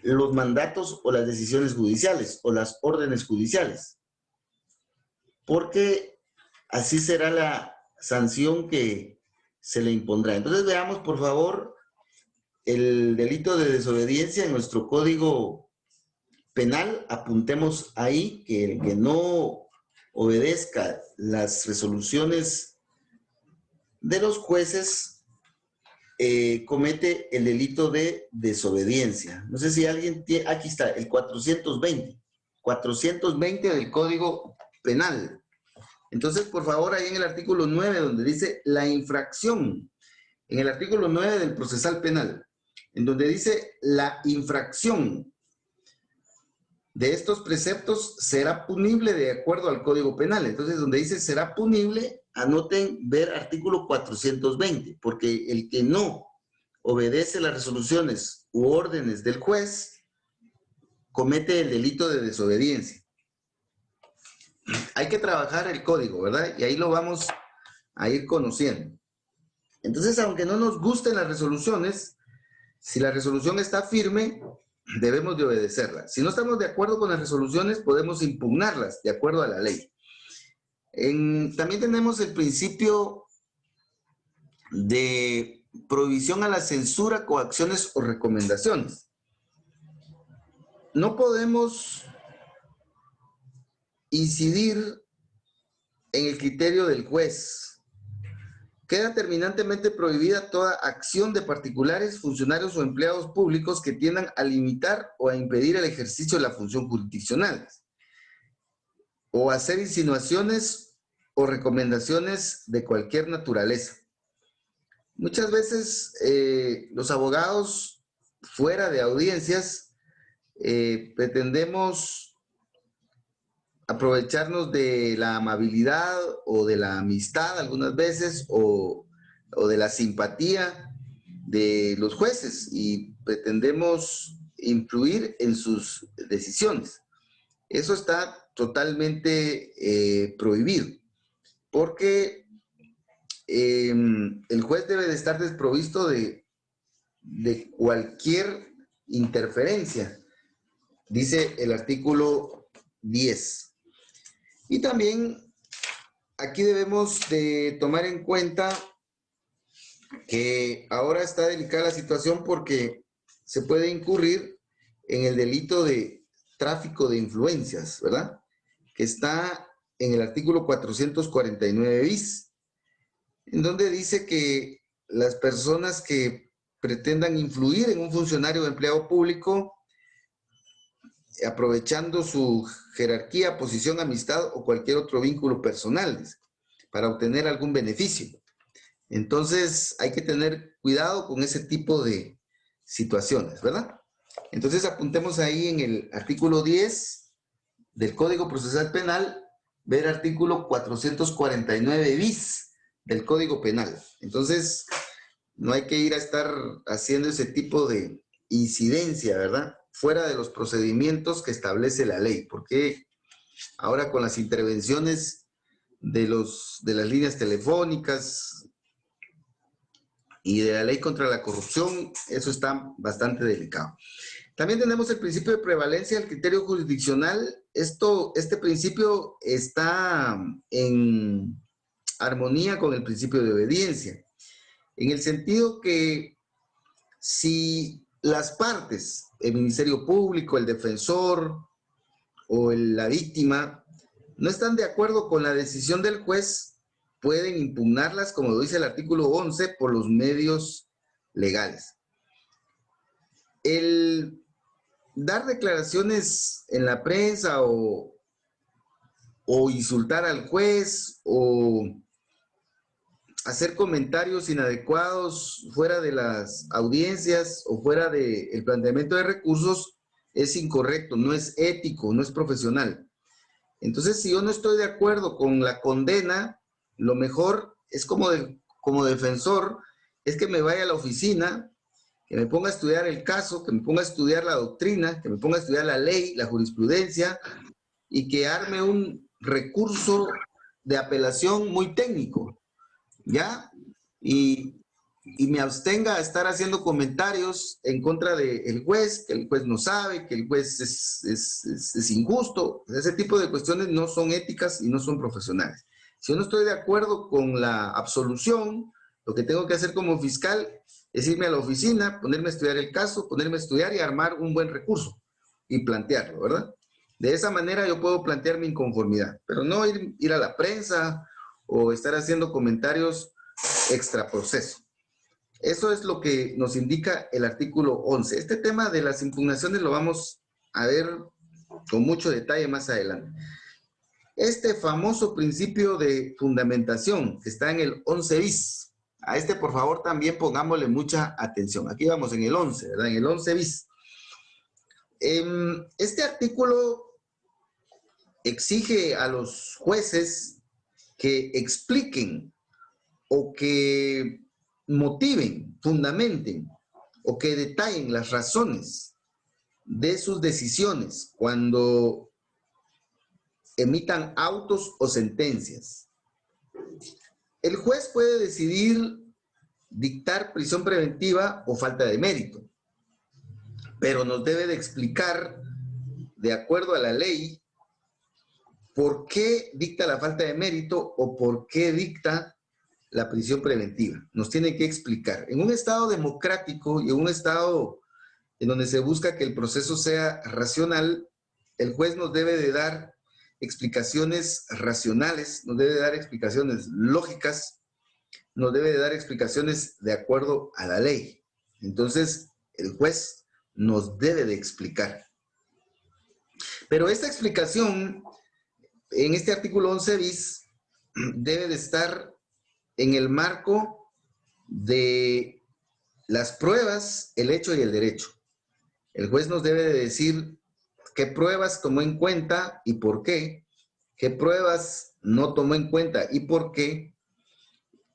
A: los mandatos o las decisiones judiciales o las órdenes judiciales. Porque así será la sanción que se le impondrá. Entonces veamos, por favor, el delito de desobediencia en nuestro Código Penal. Apuntemos ahí que el que no obedezca las resoluciones de los jueces comete el delito de desobediencia. No sé si alguien tiene, aquí está, el 420 del Código Penal. Entonces, por favor, ahí en el artículo 9, donde dice la infracción en el artículo 9 del procesal penal, en donde dice la infracción de estos preceptos será punible de acuerdo al Código Penal. Entonces, donde dice será punible, anoten ver artículo 420, porque el que no obedece las resoluciones u órdenes del juez comete el delito de desobediencia. Hay que trabajar el código, ¿verdad? Y ahí lo vamos a ir conociendo. Entonces, aunque no nos gusten las resoluciones, si la resolución está firme, debemos de obedecerla. Si no estamos de acuerdo con las resoluciones, podemos impugnarlas de acuerdo a la ley. También tenemos el principio de prohibición a la censura, coacciones o recomendaciones. No podemos incidir en el criterio del juez. Queda terminantemente prohibida toda acción de particulares, funcionarios o empleados públicos que tiendan a limitar o a impedir el ejercicio de la función jurisdiccional, o hacer insinuaciones o recomendaciones de cualquier naturaleza. Muchas veces los abogados fuera de audiencias pretendemos aprovecharnos de la amabilidad o de la amistad algunas veces o de la simpatía de los jueces y pretendemos influir en sus decisiones. Eso está totalmente prohibido, porque el juez debe de estar desprovisto de cualquier interferencia, dice el artículo 10. Y también aquí debemos de tomar en cuenta que ahora está delicada la situación porque se puede incurrir en el delito de tráfico de influencias, ¿verdad? Que está en el artículo 449 bis, en donde dice que las personas que pretendan influir en un funcionario o empleado público aprovechando su jerarquía, posición, amistad o cualquier otro vínculo personal para obtener algún beneficio. Entonces hay que tener cuidado con ese tipo de situaciones, ¿verdad? Entonces apuntemos ahí en el artículo 10 del Código Procesal Penal, ver artículo 449 bis del Código Penal. Entonces no hay que ir a estar haciendo ese tipo de incidencia, ¿verdad? Fuera de los procedimientos que establece la ley, porque ahora con las intervenciones de las líneas telefónicas y de la ley contra la corrupción, eso está bastante delicado. También tenemos el principio de prevalencia del criterio jurisdiccional. Este principio está en armonía con el principio de obediencia, en el sentido que si las partes, el Ministerio Público, el defensor o la víctima, no están de acuerdo con la decisión del juez, pueden impugnarlas, como lo dice el artículo 11, por los medios legales. El dar declaraciones en la prensa o insultar al juez o hacer comentarios inadecuados fuera de las audiencias o fuera del planteamiento de recursos es incorrecto, no es ético, no es profesional. Entonces, si yo no estoy de acuerdo con la condena, lo mejor es como defensor, es que me vaya a la oficina, que me ponga a estudiar el caso, que me ponga a estudiar la doctrina, que me ponga a estudiar la ley, la jurisprudencia, y que arme un recurso de apelación muy técnico, ¿ya? Y me abstenga a estar haciendo comentarios en contra del juez, que el juez no sabe, que el juez es injusto. Ese tipo de cuestiones no son éticas y no son profesionales. Si yo no estoy de acuerdo con la absolución, lo que tengo que hacer como fiscal es irme a la oficina, ponerme a estudiar el caso, ponerme a estudiar y armar un buen recurso y plantearlo, ¿verdad? De esa manera yo puedo plantear mi inconformidad, pero no ir a la prensa o estar haciendo comentarios extra proceso. Eso es lo que nos indica el artículo 11. Este tema de las impugnaciones lo vamos a ver con mucho detalle más adelante. Este famoso principio de fundamentación que está en el 11 bis, A este, por favor, también pongámosle mucha atención. Aquí vamos en el 11, ¿verdad? En el 11 bis. Este artículo exige a los jueces que expliquen o que motiven, fundamenten o que detallen las razones de sus decisiones cuando emitan autos o sentencias. El juez puede decidir dictar prisión preventiva o falta de mérito, pero nos debe de explicar, de acuerdo a la ley, por qué dicta la falta de mérito o por qué dicta la prisión preventiva. Nos tiene que explicar. En un Estado democrático y en un Estado en donde se busca que el proceso sea racional, el juez nos debe de dar explicaciones racionales, nos debe de dar explicaciones lógicas, nos debe de dar explicaciones de acuerdo a la ley. Entonces, el juez nos debe de explicar. Pero esta explicación, en este artículo 11 bis, debe de estar en el marco de las pruebas, el hecho y el derecho. El juez nos debe de decir qué pruebas tomó en cuenta y por qué pruebas no tomó en cuenta y por qué,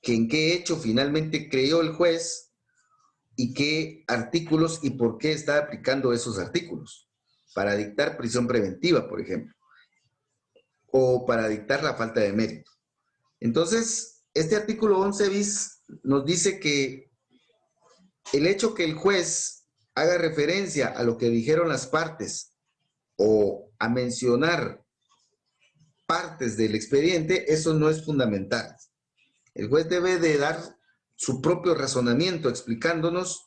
A: que en qué hecho finalmente creyó el juez y qué artículos y por qué está aplicando esos artículos para dictar prisión preventiva, por ejemplo, o para dictar la falta de mérito. Entonces, este artículo 11 bis nos dice que el hecho que el juez haga referencia a lo que dijeron las partes o a mencionar partes del expediente, eso no es fundamental. El juez debe de dar su propio razonamiento explicándonos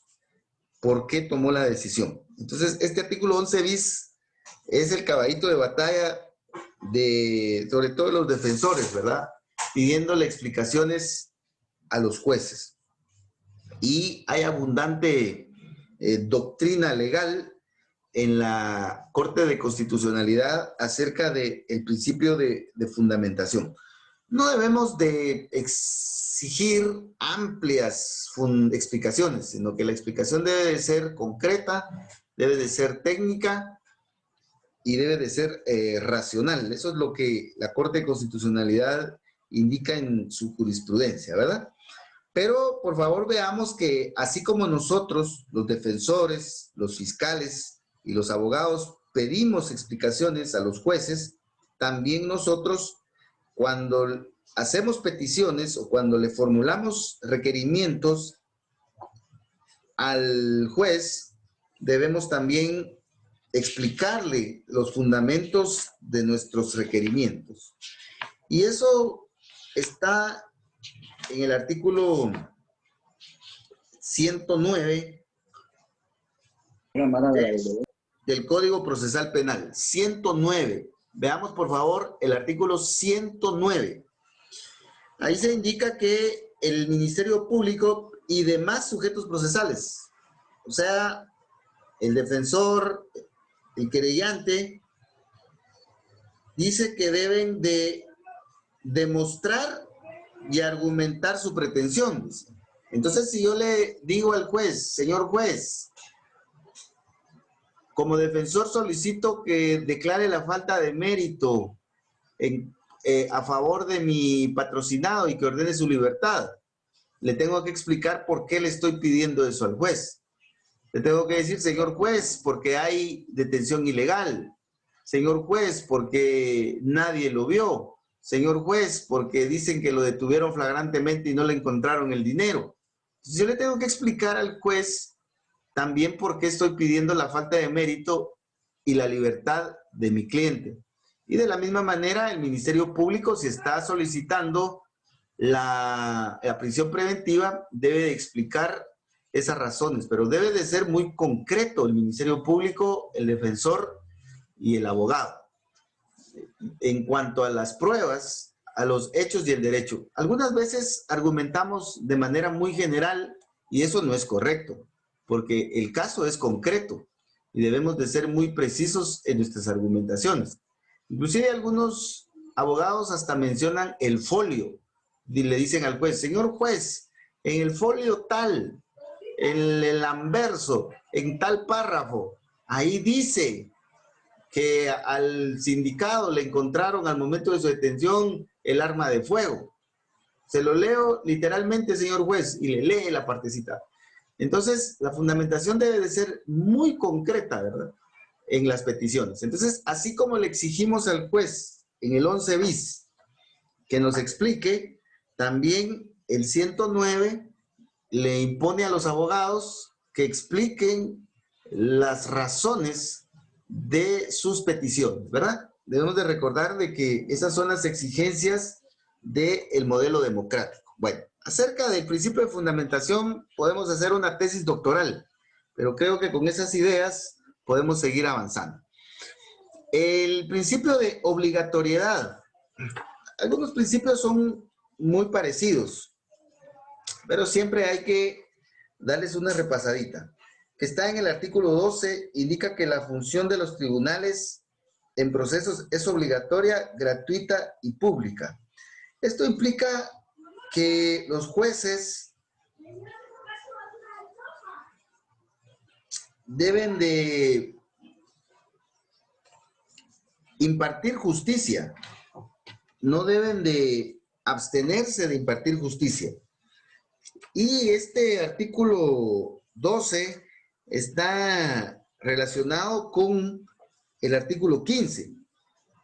A: por qué tomó la decisión. Entonces, este artículo 11 bis es el caballito de batalla de, sobre todo, los defensores, ¿verdad? Pidiéndole explicaciones a los jueces. Y hay abundante doctrina legal en la Corte de Constitucionalidad acerca del principio de fundamentación. No debemos de exigir amplias explicaciones, sino que la explicación debe de ser concreta, debe de ser técnica y debe de ser racional. Eso es lo que la Corte de Constitucionalidad indica en su jurisprudencia, ¿verdad? Pero, por favor, veamos que así como nosotros, los defensores, los fiscales y los abogados, pedimos explicaciones a los jueces, también nosotros, cuando hacemos peticiones o cuando le formulamos requerimientos al juez, debemos también explicarle los fundamentos de nuestros requerimientos. Y eso está en el artículo 109 del Código Procesal Penal. 109. Veamos, por favor, el artículo 109. Ahí se indica que el Ministerio Público y demás sujetos procesales, o sea, el defensor, el querellante, dice que deben de demostrar y argumentar su pretensión. Entonces, si yo le digo al juez, señor juez, como defensor solicito que declare la falta de mérito a favor de mi patrocinado y que ordene su libertad, le tengo que explicar por qué le estoy pidiendo eso al juez. Le tengo que decir, señor juez, porque hay detención ilegal. Señor juez, porque nadie lo vio. Señor juez, porque dicen que lo detuvieron flagrantemente y no le encontraron el dinero. Entonces, yo le tengo que explicar al juez también por qué estoy pidiendo la falta de mérito y la libertad de mi cliente. Y de la misma manera, el Ministerio Público, si está solicitando la prisión preventiva, debe de explicar esas razones, pero debe de ser muy concreto el Ministerio Público, el defensor y el abogado. En cuanto a las pruebas, a los hechos y el derecho, algunas veces argumentamos de manera muy general y eso no es correcto, porque el caso es concreto y debemos de ser muy precisos en nuestras argumentaciones. Inclusive algunos abogados hasta mencionan el folio y le dicen al juez, señor juez, en el folio tal, en el anverso, en tal párrafo, ahí dice que al sindicado le encontraron al momento de su detención el arma de fuego. Se lo leo literalmente, señor juez, y le lee la partecita. Entonces, la fundamentación debe de ser muy concreta, ¿verdad? En las peticiones. Entonces, así como le exigimos al juez en el 11 bis que nos explique, también el 109 le impone a los abogados que expliquen las razones de sus peticiones, ¿verdad? Debemos de recordar de que esas son las exigencias del modelo democrático. Bueno, acerca del principio de fundamentación podemos hacer una tesis doctoral, pero creo que con esas ideas podemos seguir avanzando. El principio de obligatoriedad. Algunos principios son muy parecidos, pero siempre hay que darles una repasadita. Que está en el artículo 12, indica que la función de los tribunales en procesos es obligatoria, gratuita y pública. Esto implica que los jueces deben de impartir justicia, no deben de abstenerse de impartir justicia. Y este artículo 12 está relacionado con el artículo 15,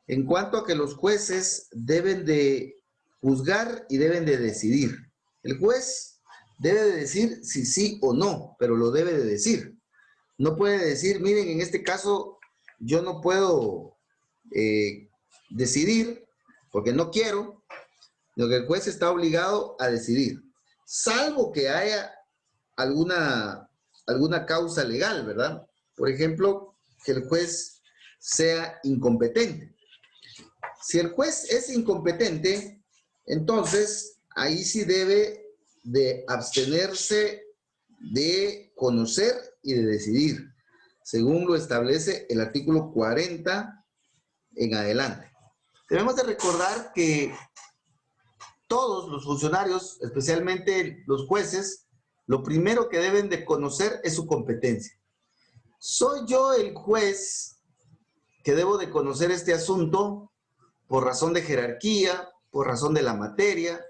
A: en cuanto a que los jueces deben de juzgar y deben de decidir. El juez debe de decir si sí o no, pero lo debe de decir. No puede decir, miren, en este caso yo no puedo decidir porque no quiero, sino que el juez está obligado a decidir, salvo que haya alguna causa legal, ¿verdad? Por ejemplo, que el juez sea incompetente. Si el juez es incompetente, entonces ahí sí debe de abstenerse de conocer y de decidir, según lo establece el artículo 40 en adelante. Debemos de recordar que todos los funcionarios, especialmente los jueces, lo primero que deben de conocer es su competencia. ¿Soy yo el juez que debo de conocer este asunto por razón de jerarquía, por razón de la materia,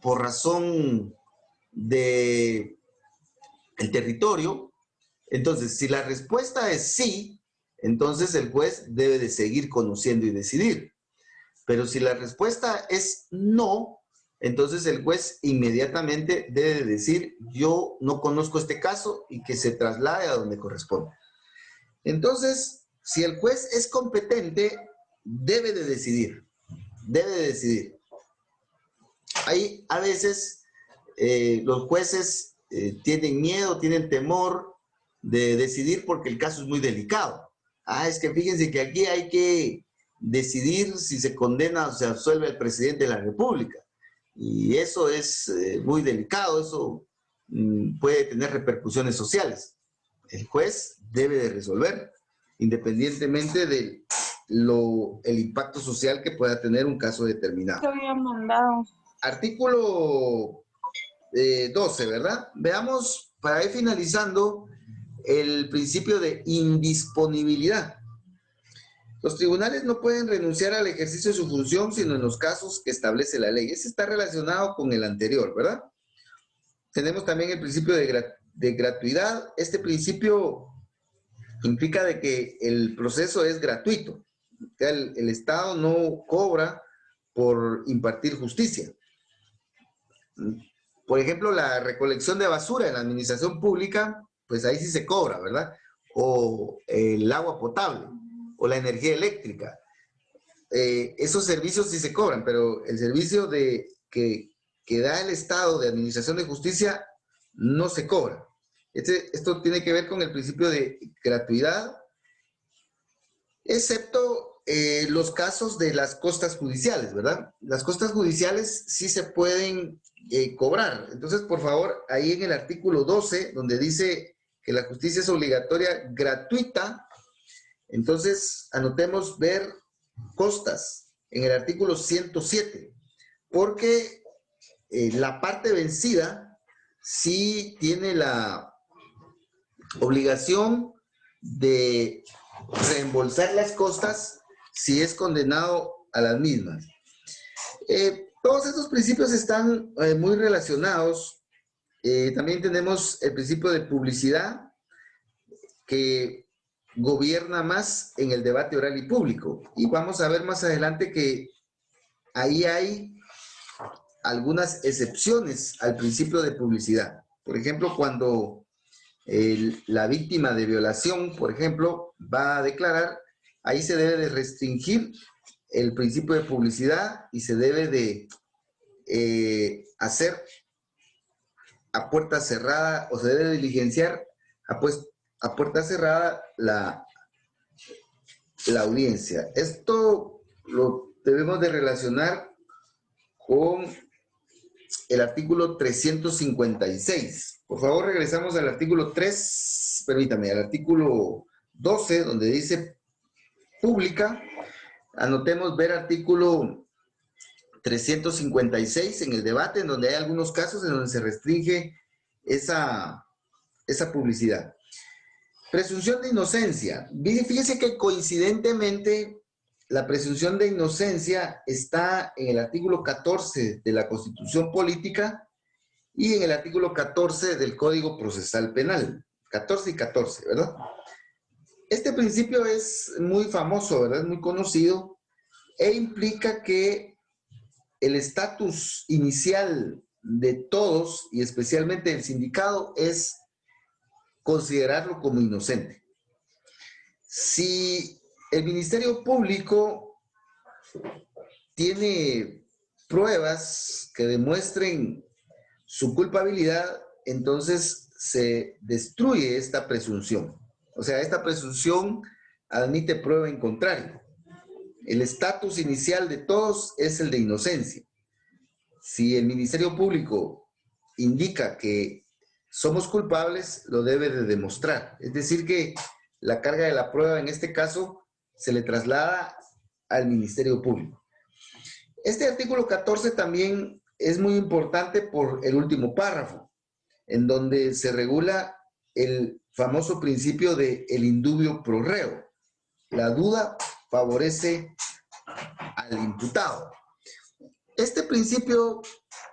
A: por razón de el territorio? Entonces, si la respuesta es sí, entonces el juez debe de seguir conociendo y decidir. Pero si la respuesta es no, entonces el juez inmediatamente debe de decir, yo no conozco este caso y que se traslade a donde corresponde. Entonces, si el juez es competente, debe de decidir. Debe de decidir. Hay a veces los jueces tienen miedo, tienen temor de decidir porque el caso es muy delicado. Es que fíjense que aquí hay que decidir si se condena o se absuelve al presidente de la República. Y eso es muy delicado, eso puede tener repercusiones sociales. El juez debe de resolver, independientemente de el impacto social que pueda tener un caso determinado.
B: Te había mandado.
A: Artículo 12, ¿verdad? Veamos, para ir finalizando, el principio de indisponibilidad. Los tribunales no pueden renunciar al ejercicio de su función sino en los casos que establece la ley. Ese está relacionado con el anterior, ¿verdad? Tenemos también el principio de gratuidad. Este principio implica de que el proceso es gratuito. El Estado no cobra por impartir justicia. Por ejemplo, la recolección de basura en la administración pública, pues ahí sí se cobra, ¿verdad? O el agua potable, o la energía eléctrica. Esos servicios sí se cobran, pero el servicio que da el Estado de administración de justicia no se cobra. Esto tiene que ver con el principio de gratuidad, excepto los casos de las costas judiciales, ¿verdad? Las costas judiciales sí se pueden cobrar. Entonces, por favor, ahí en el artículo 12, donde dice que la justicia es obligatoria, gratuita, entonces anotemos ver costas en el artículo 107, porque la parte vencida sí tiene la obligación de reembolsar las costas si es condenado a las mismas. Todos estos principios están muy relacionados. También tenemos el principio de publicidad que gobierna más en el debate oral y público. Y vamos a ver más adelante que ahí hay algunas excepciones al principio de publicidad. Por ejemplo, cuando la víctima de violación, por ejemplo, va a declarar, ahí se debe de restringir el principio de publicidad y se debe de hacer a puerta cerrada o se debe diligenciar a puerta cerrada la audiencia. Esto lo debemos de relacionar con el artículo 356. Por favor, regresamos al artículo 3, permítame, al artículo 12, donde dice pública. Anotemos ver artículo 356 en el debate, en donde hay algunos casos en donde se restringe esa publicidad. Presunción de inocencia. Fíjese que coincidentemente la presunción de inocencia está en el artículo 14 de la Constitución Política y en el artículo 14 del Código Procesal Penal. 14 y 14, ¿verdad? Este principio es muy famoso, ¿verdad? Es muy conocido e implica que el estatus inicial de todos y especialmente del sindicado es considerarlo como inocente. Si el Ministerio Público tiene pruebas que demuestren su culpabilidad, entonces se destruye esta presunción. O sea, esta presunción admite prueba en contrario. El estatus inicial de todos es el de inocencia. Si el Ministerio Público indica que somos culpables, lo debe de demostrar. Es decir, que la carga de la prueba en este caso se le traslada al Ministerio Público. Este artículo 14 también es muy importante por el último párrafo, en donde se regula el famoso principio de el indubio pro reo. La duda favorece al imputado. Este principio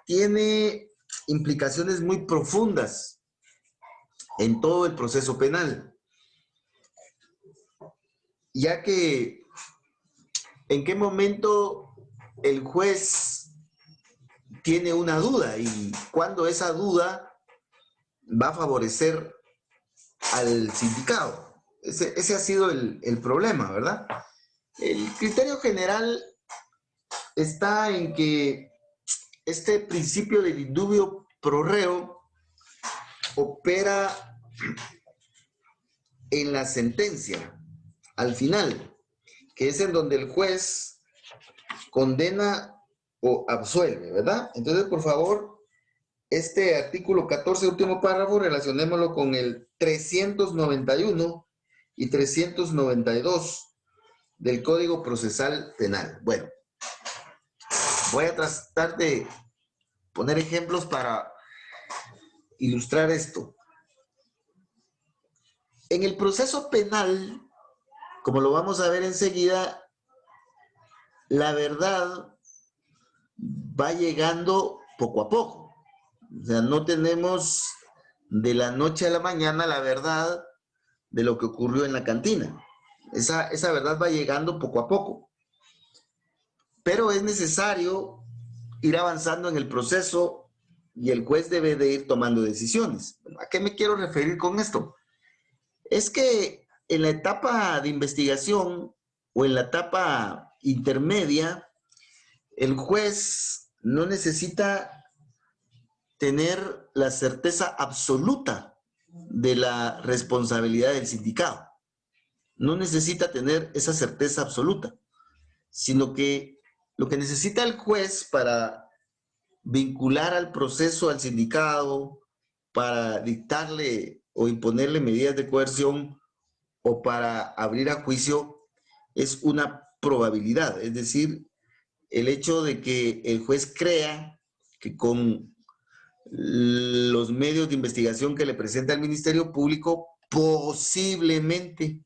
A: tiene implicaciones muy profundas en todo el proceso penal, ya que en qué momento el juez tiene una duda y cuándo esa duda va a favorecer al sindicado. Ese ha sido el problema, ¿verdad? El criterio general está en que este principio del indubio pro reo opera en la sentencia, al final, que es en donde el juez condena o absuelve, ¿verdad? Entonces, por favor, este artículo 14, último párrafo, relacionémoslo con el 391 y 392 del Código Procesal Penal. Bueno, voy a tratar de poner ejemplos para ilustrar esto. En el proceso penal, como lo vamos a ver enseguida, la verdad va llegando poco a poco. O sea, no tenemos de la noche a la mañana la verdad de lo que ocurrió en la cantina. Esa verdad va llegando poco a poco. Pero es necesario ir avanzando en el proceso y el juez debe de ir tomando decisiones. ¿A qué me quiero referir con esto? Es que en la etapa de investigación o en la etapa intermedia, el juez no necesita tener la certeza absoluta de la responsabilidad del sindicado. No necesita tener esa certeza absoluta, sino que lo que necesita el juez para vincular al proceso al sindicado, para dictarle o imponerle medidas de coerción o para abrir a juicio, es una probabilidad, es decir, el hecho de que el juez crea que con los medios de investigación que le presenta el Ministerio Público, posiblemente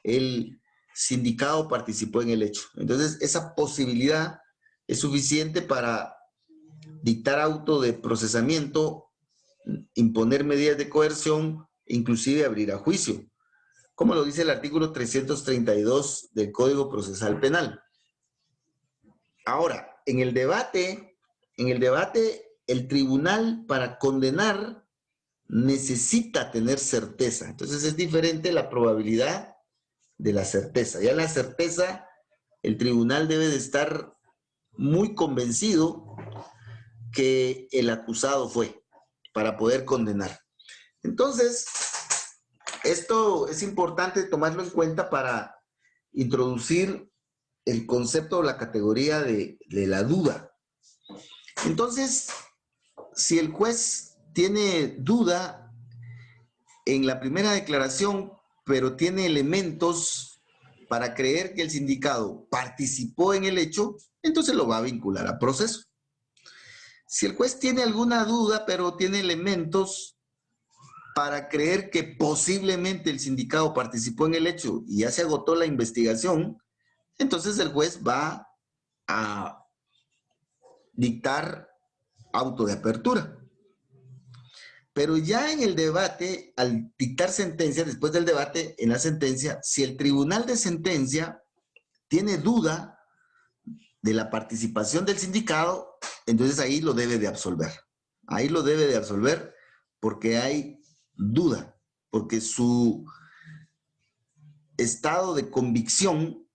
A: el sindicado participó en el hecho. Entonces, esa posibilidad es suficiente para dictar auto de procesamiento, imponer medidas de coerción, inclusive abrir a juicio, como lo dice el artículo 332 del Código Procesal Penal. Ahora, en el debate, el tribunal para condenar necesita tener certeza. Entonces es diferente la probabilidad de la certeza. Ya la certeza, el tribunal debe de estar muy convencido que el acusado fue para poder condenar. Entonces, esto es importante tomarlo en cuenta para introducir el concepto o la categoría de la duda. Entonces, si el juez tiene duda en la primera declaración, pero tiene elementos para creer que el sindicado participó en el hecho, entonces lo va a vincular a proceso. Si el juez tiene alguna duda, pero tiene elementos para creer que posiblemente el sindicado participó en el hecho y ya se agotó la investigación, entonces el juez va a dictar auto de apertura. Pero ya en el debate, al dictar sentencia, después del debate en la sentencia, si el tribunal de sentencia tiene duda de la participación del sindicado, entonces ahí lo debe de absolver. Ahí lo debe de absolver porque hay duda, porque su estado de convicción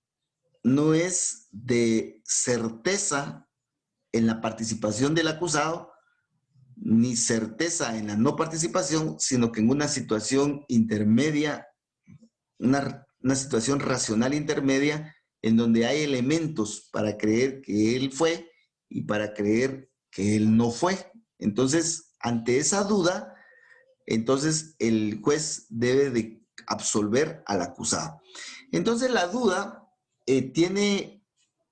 A: no es de certeza en la participación del acusado, ni certeza en la no participación, sino que en una situación intermedia, una situación racional intermedia, en donde hay elementos para creer que él fue y para creer que él no fue. Entonces, ante esa duda, entonces el juez debe de absolver al acusado. Entonces, la duda tiene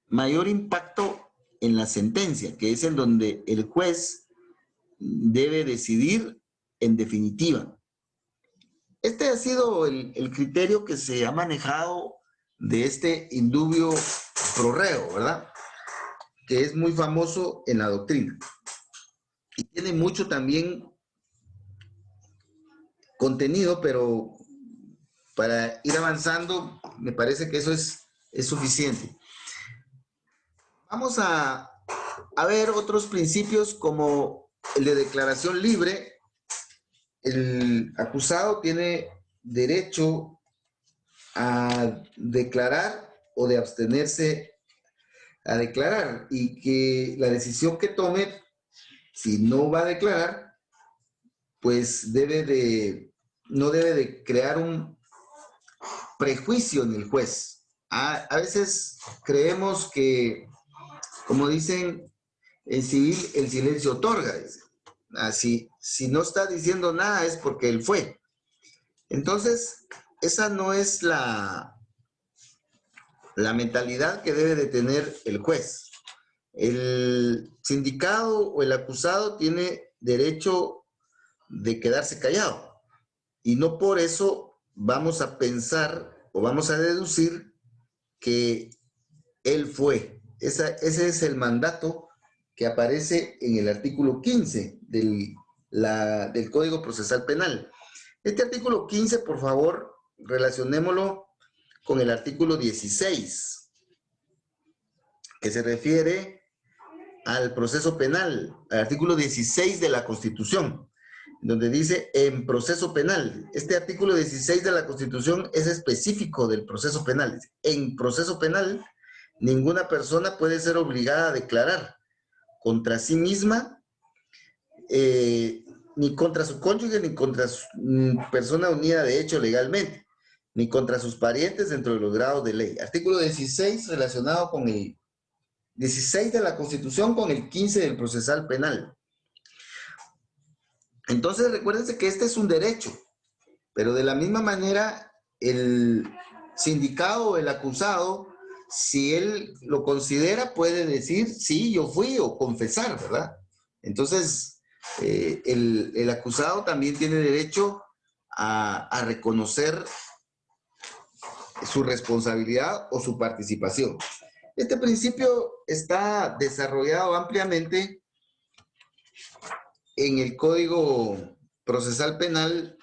A: mayor impacto en la sentencia, que es en donde el juez debe decidir en definitiva. Este ha sido el criterio que se ha manejado de este indubio pro reo, ¿verdad? Que es muy famoso en la doctrina. Y tiene mucho también contenido, pero para ir avanzando, me parece que eso es suficiente. Vamos a ver otros principios como el de declaración libre. El acusado tiene derecho a declarar o de abstenerse a declarar y que la decisión que tome, si no va a declarar, pues no debe de crear un prejuicio en el juez. A veces creemos que, como dicen en civil, el silencio otorga. Así, si no está diciendo nada es porque él fue. Entonces, esa no es la mentalidad que debe de tener el juez. El sindicado o el acusado tiene derecho de quedarse callado y no por eso vamos a pensar o vamos a deducir que él fue. Ese es el mandato que aparece en el artículo 15 del Código Procesal Penal. Este artículo 15, por favor, relacionémoslo con el artículo 16, que se refiere al proceso penal, al artículo 16 de la Constitución, donde dice en proceso penal. Este artículo 16 de la Constitución es específico del proceso penal. En proceso penal, ninguna persona puede ser obligada a declarar contra sí misma, ni contra su cónyuge, ni contra su persona unida de hecho legalmente, ni contra sus parientes dentro de los grados de ley. Artículo 16 relacionado con el 16 de la Constitución con el 15 del procesal penal. Entonces, recuérdense que este es un derecho, pero de la misma manera, el sindicado o el acusado, si él lo considera, puede decir, sí, yo fui, o confesar, ¿verdad? Entonces, El acusado también tiene derecho a reconocer su responsabilidad o su participación. Este principio está desarrollado ampliamente en el Código Procesal Penal,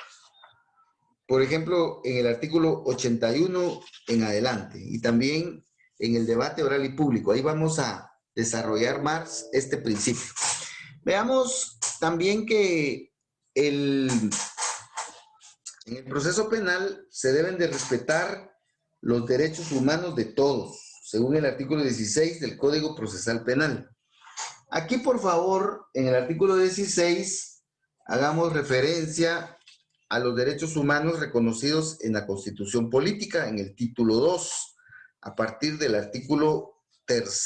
A: por ejemplo, en el artículo 81 en adelante, y también en el debate oral y público. Ahí vamos a desarrollar más este principio. Veamos también que en el proceso penal se deben de respetar los derechos humanos de todos, según el artículo 16 del Código Procesal Penal. Aquí, por favor, en el artículo 16, hagamos referencia a los derechos humanos reconocidos en la Constitución Política, en el título 2, a partir del artículo 3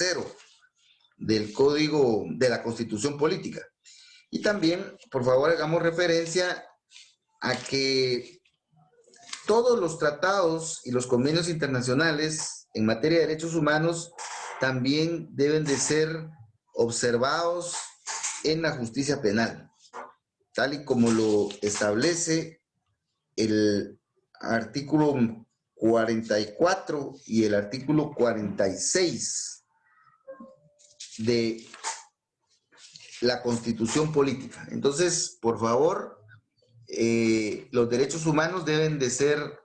A: del Código de la Constitución Política. Y también, por favor, hagamos referencia a que todos los tratados y los convenios internacionales en materia de derechos humanos también deben de ser observados en la justicia penal, tal y como lo establece el artículo 44 y el artículo 46 de la Constitución Política. Entonces, por favor, los derechos humanos deben de ser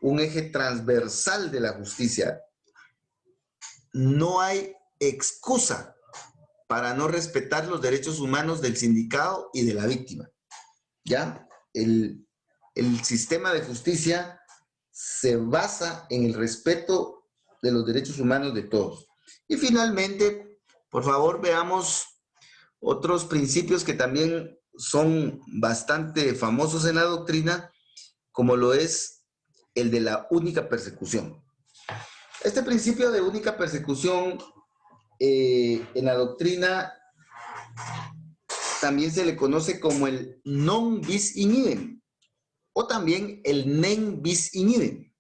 A: un eje transversal de la justicia. No hay excusa para no respetar los derechos humanos del sindicado y de la víctima. ¿Ya? El sistema de justicia se basa en el respeto de los derechos humanos de todos. Y finalmente, por favor, veamos otros principios que también son bastante famosos en la doctrina, como lo es el de la única persecución. Este principio de única persecución en la doctrina también se le conoce como el non bis in idem, o también el nen bis in idem.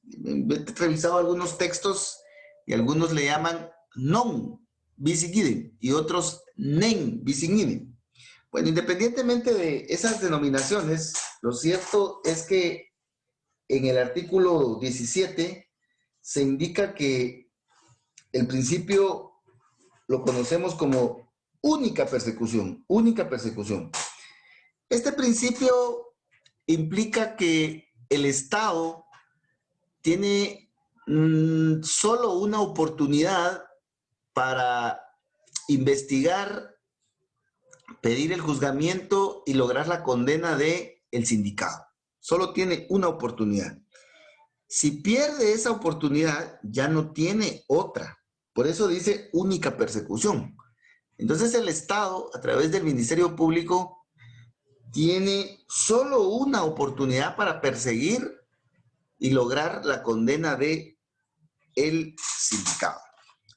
A: He revisado algunos textos y algunos le llaman non bis in idem y otros nen bis in idem. Bueno, independientemente de esas denominaciones, lo cierto es que en el artículo 17 se indica que el principio lo conocemos como única persecución, única persecución. Este principio implica que el Estado tiene solo una oportunidad para investigar, pedir el juzgamiento y lograr la condena del sindicado. Solo tiene una oportunidad. Si pierde esa oportunidad, ya no tiene otra. Por eso dice única persecución. Entonces el Estado, a través del Ministerio Público, tiene solo una oportunidad para perseguir y lograr la condena del sindicado.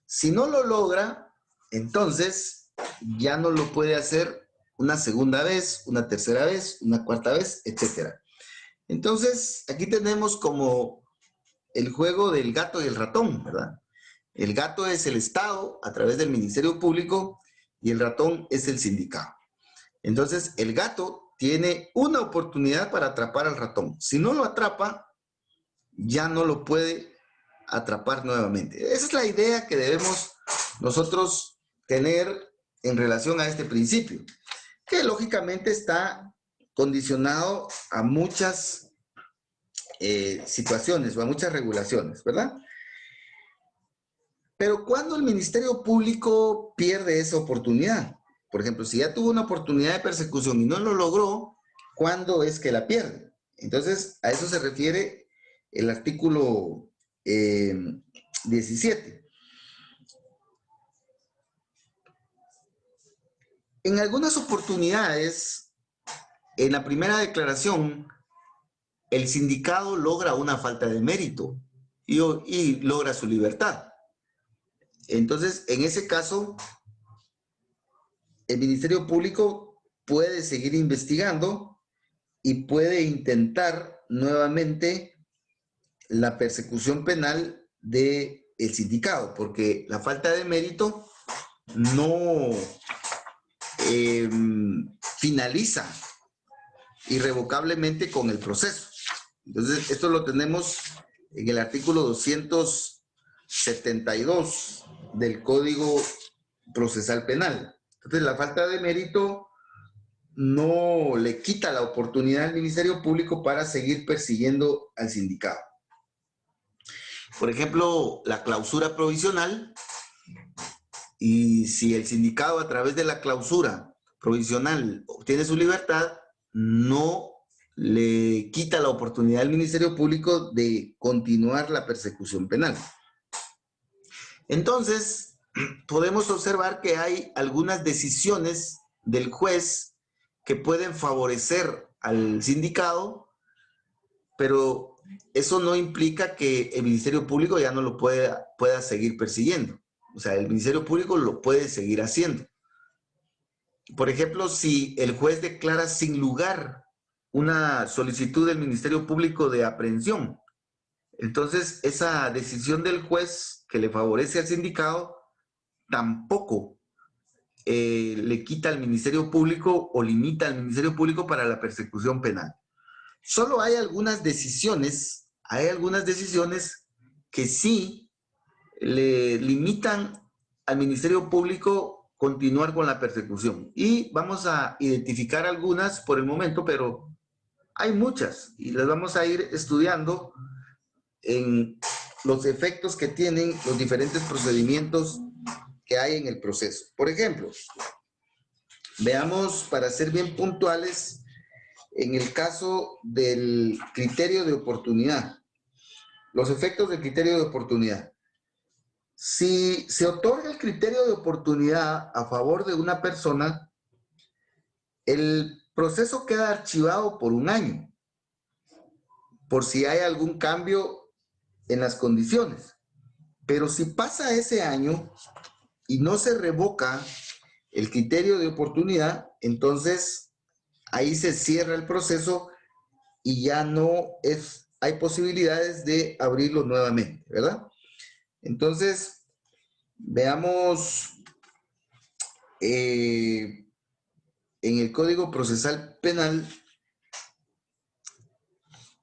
A: Si no lo logra, entonces ya no lo puede hacer una segunda vez, una tercera vez, una cuarta vez, etc. Entonces, aquí tenemos como el juego del gato y el ratón, ¿verdad? El gato es el Estado a través del Ministerio Público y el ratón es el sindicato. Entonces, el gato tiene una oportunidad para atrapar al ratón. Si no lo atrapa, ya no lo puede atrapar nuevamente. Esa es la idea que debemos nosotros tener en relación a este principio, que lógicamente está condicionado a muchas situaciones o a muchas regulaciones, ¿verdad? Pero ¿cuándo el Ministerio Público pierde esa oportunidad? Por ejemplo, si ya tuvo una oportunidad de persecución y no lo logró, ¿cuándo es que la pierde? Entonces, a eso se refiere el artículo 17. En algunas oportunidades, en la primera declaración, el sindicado logra una falta de mérito y logra su libertad. Entonces, en ese caso, el Ministerio Público puede seguir investigando y puede intentar nuevamente la persecución penal del sindicado, porque la falta de mérito no finaliza irrevocablemente con el proceso. Entonces, esto lo tenemos en el artículo 272 del Código Procesal Penal. Entonces, la falta de mérito no le quita la oportunidad al Ministerio Público para seguir persiguiendo al sindicado. Por ejemplo, la clausura provisional, y si el sindicado a través de la clausura provisional obtiene su libertad, no le quita la oportunidad al Ministerio Público de continuar la persecución penal. Entonces, podemos observar que hay algunas decisiones del juez que pueden favorecer al sindicado, pero eso no implica que el Ministerio Público ya no lo pueda seguir persiguiendo. O sea, el Ministerio Público lo puede seguir haciendo. Por ejemplo, si el juez declara sin lugar una solicitud del Ministerio Público de aprehensión, entonces esa decisión del juez que le favorece al sindicado tampoco le quita al Ministerio Público o limita al Ministerio Público para la persecución penal. Solo hay algunas decisiones que sí le limitan al Ministerio Público continuar con la persecución. Y vamos a identificar algunas por el momento, pero hay muchas y las vamos a ir estudiando en los efectos que tienen los diferentes procedimientos que hay en el proceso. Por ejemplo, veamos, para ser bien puntuales, en el caso del criterio de oportunidad, los efectos del criterio de oportunidad. Si se otorga el criterio de oportunidad a favor de una persona, el proceso queda archivado por un año, por si hay algún cambio en las condiciones. Pero si pasa ese año y no se revoca el criterio de oportunidad, entonces ahí se cierra el proceso y ya no hay posibilidades de abrirlo nuevamente, ¿verdad? Entonces, veamos en el Código Procesal Penal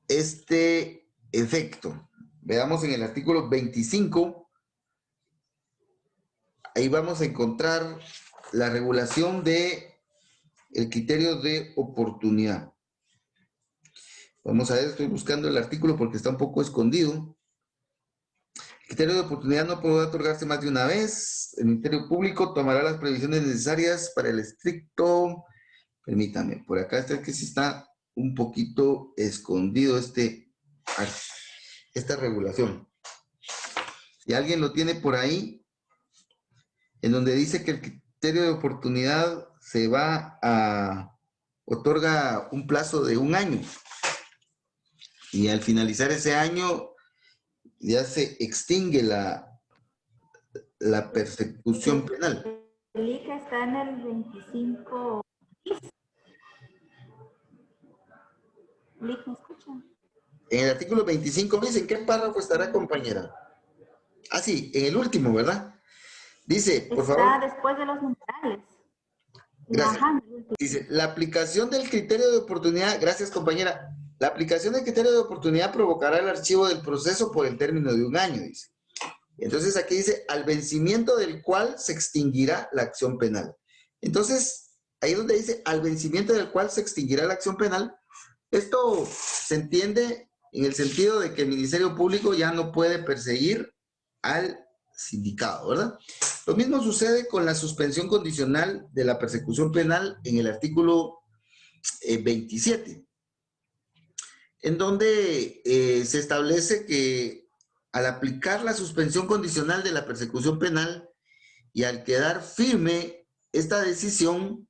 A: este efecto. Veamos en el artículo 25, ahí vamos a encontrar la regulación de el criterio de oportunidad. Vamos a ver, estoy buscando el artículo porque está un poco escondido. El criterio de oportunidad no podrá otorgarse más de una vez. El Ministerio Público tomará las previsiones necesarias para el estricto... Permítame, por acá está que sí está un poquito escondido esta regulación. Si alguien lo tiene por ahí, en donde dice que el criterio de oportunidad se otorga un plazo de un año. Y al finalizar ese año, ya se extingue la persecución penal.
B: El ICA está en el 25. ¿Me escuchan?
A: En el artículo 25, dice, ¿en qué párrafo estará, compañera? Ah, sí, en el último, ¿verdad? Dice, por favor.
B: Está después de los numerales.
A: Gracias. Dice, la aplicación del criterio de oportunidad, gracias, compañera. La aplicación del criterio de oportunidad provocará el archivo del proceso por el término de un año, dice. Entonces aquí dice, al vencimiento del cual se extinguirá la acción penal. Entonces, ahí donde dice, al vencimiento del cual se extinguirá la acción penal, esto se entiende en el sentido de que el Ministerio Público ya no puede perseguir al sindicado, ¿verdad? Lo mismo sucede con la suspensión condicional de la persecución penal en el artículo 27, en donde se establece que al aplicar la suspensión condicional de la persecución penal y al quedar firme esta decisión,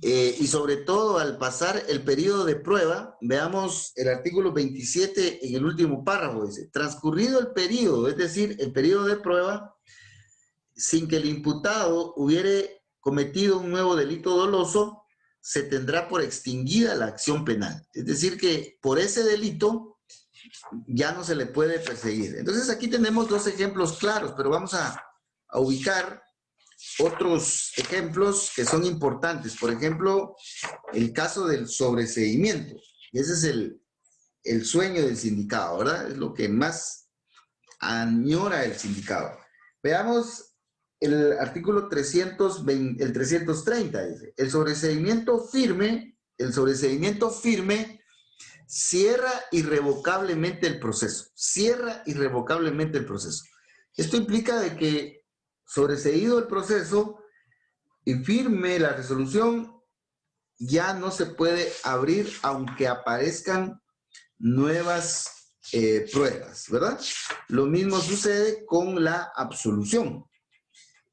A: y sobre todo al pasar el periodo de prueba, veamos el artículo 27 en el último párrafo, dice, transcurrido el periodo, es decir, el periodo de prueba, sin que el imputado hubiere cometido un nuevo delito doloso, se tendrá por extinguida la acción penal. Es decir, que por ese delito ya no se le puede perseguir. Entonces aquí tenemos dos ejemplos claros, pero vamos a ubicar otros ejemplos que son importantes. Por ejemplo, el caso del sobreseimiento. Ese es el sueño del sindicado, ¿verdad? Es lo que más añora el sindicado. Veamos el artículo 320, el 330, dice, el sobreseimiento firme cierra irrevocablemente el proceso. Cierra irrevocablemente el proceso. Esto implica de que sobreseído el proceso y firme la resolución, ya no se puede abrir aunque aparezcan nuevas pruebas, ¿verdad? Lo mismo sucede con la absolución.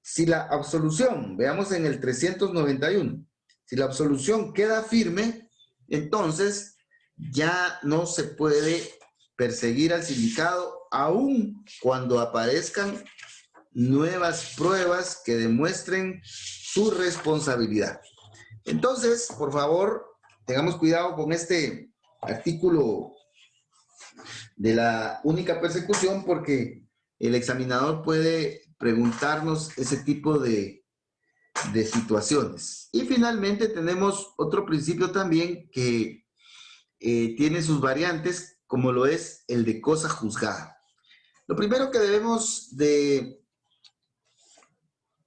A: Si la absolución, veamos en el 391, si la absolución queda firme, entonces ya no se puede perseguir al sindicado aun cuando aparezcan nuevas pruebas que demuestren su responsabilidad. Entonces, por favor, tengamos cuidado con este artículo de la única persecución, porque el examinador puede preguntarnos ese tipo de situaciones. Y finalmente tenemos otro principio también que tiene sus variantes, como lo es el de cosa juzgada. Lo primero que debemos de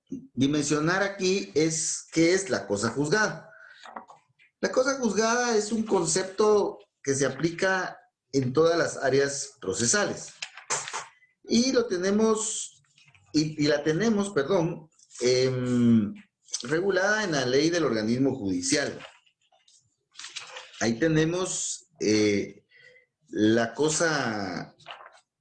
A: dimensionar aquí es qué es la cosa juzgada. La cosa juzgada es un concepto que se aplica en todas las áreas procesales. Y lo tenemos, y la tenemos, perdón, regulada en la ley del organismo judicial. Ahí tenemos la cosa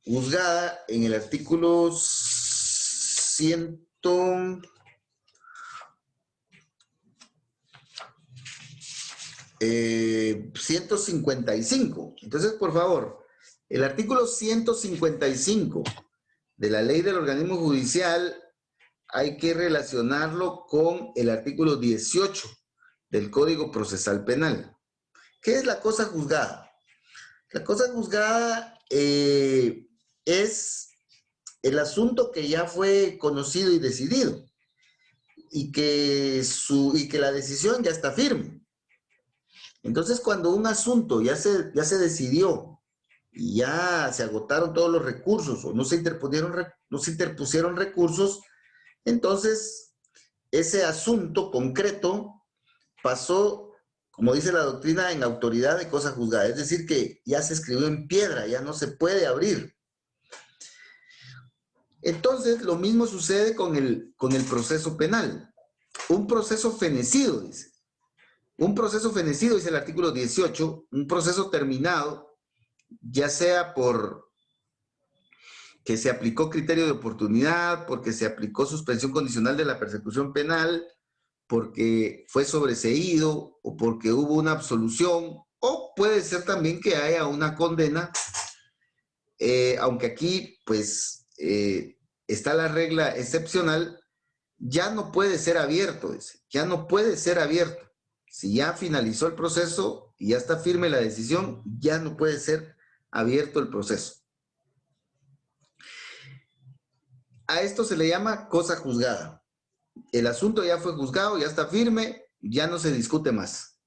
A: juzgada en el artículo 155. Entonces, por favor, el artículo 155 de la ley del organismo judicial hay que relacionarlo con el artículo 18 del Código Procesal Penal. ¿Qué es la cosa juzgada? La cosa juzgada es el asunto que ya fue conocido y decidido y que la decisión ya está firme. Entonces, cuando un asunto ya se decidió y ya se agotaron todos los recursos o no se interpusieron recursos, entonces ese asunto concreto pasó, como dice la doctrina, en autoridad de cosa juzgada. Es decir, que ya se escribió en piedra, ya no se puede abrir. Entonces, lo mismo sucede con el proceso penal. Un proceso fenecido, dice. Un proceso fenecido, dice el artículo 18, un proceso terminado, ya sea por que se aplicó criterio de oportunidad, porque se aplicó suspensión condicional de la persecución penal, porque fue sobreseído o porque hubo una absolución, o puede ser también que haya una condena, aunque aquí pues está la regla excepcional, ya no puede ser abierto, dice, ya no puede ser abierto. Si ya finalizó el proceso y ya está firme la decisión, ya no puede ser abierto el proceso. A esto se le llama cosa juzgada. El asunto ya fue juzgado, ya está firme, ya no se discute más.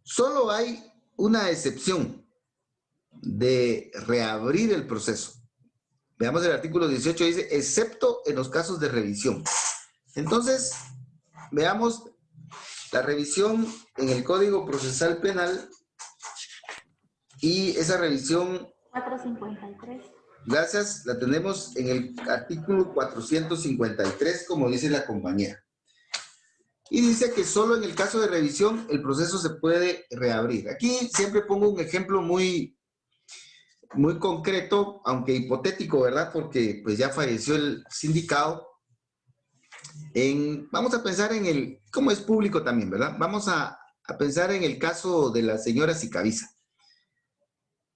A: Solo hay una excepción de reabrir el proceso. Veamos el artículo 18, dice, excepto en los casos de revisión. Entonces, veamos la revisión en el Código Procesal Penal y esa revisión...
B: 453.
A: Gracias, la tenemos en el artículo 453, como dice la compañera. Y dice que solo en el caso de revisión el proceso se puede reabrir. Aquí siempre pongo un ejemplo muy concreto, aunque hipotético, ¿verdad? Porque pues ya falleció el sindicado. Vamos a pensar en el, como es público también, ¿verdad? Vamos a pensar en el caso de la señora Sicabiza.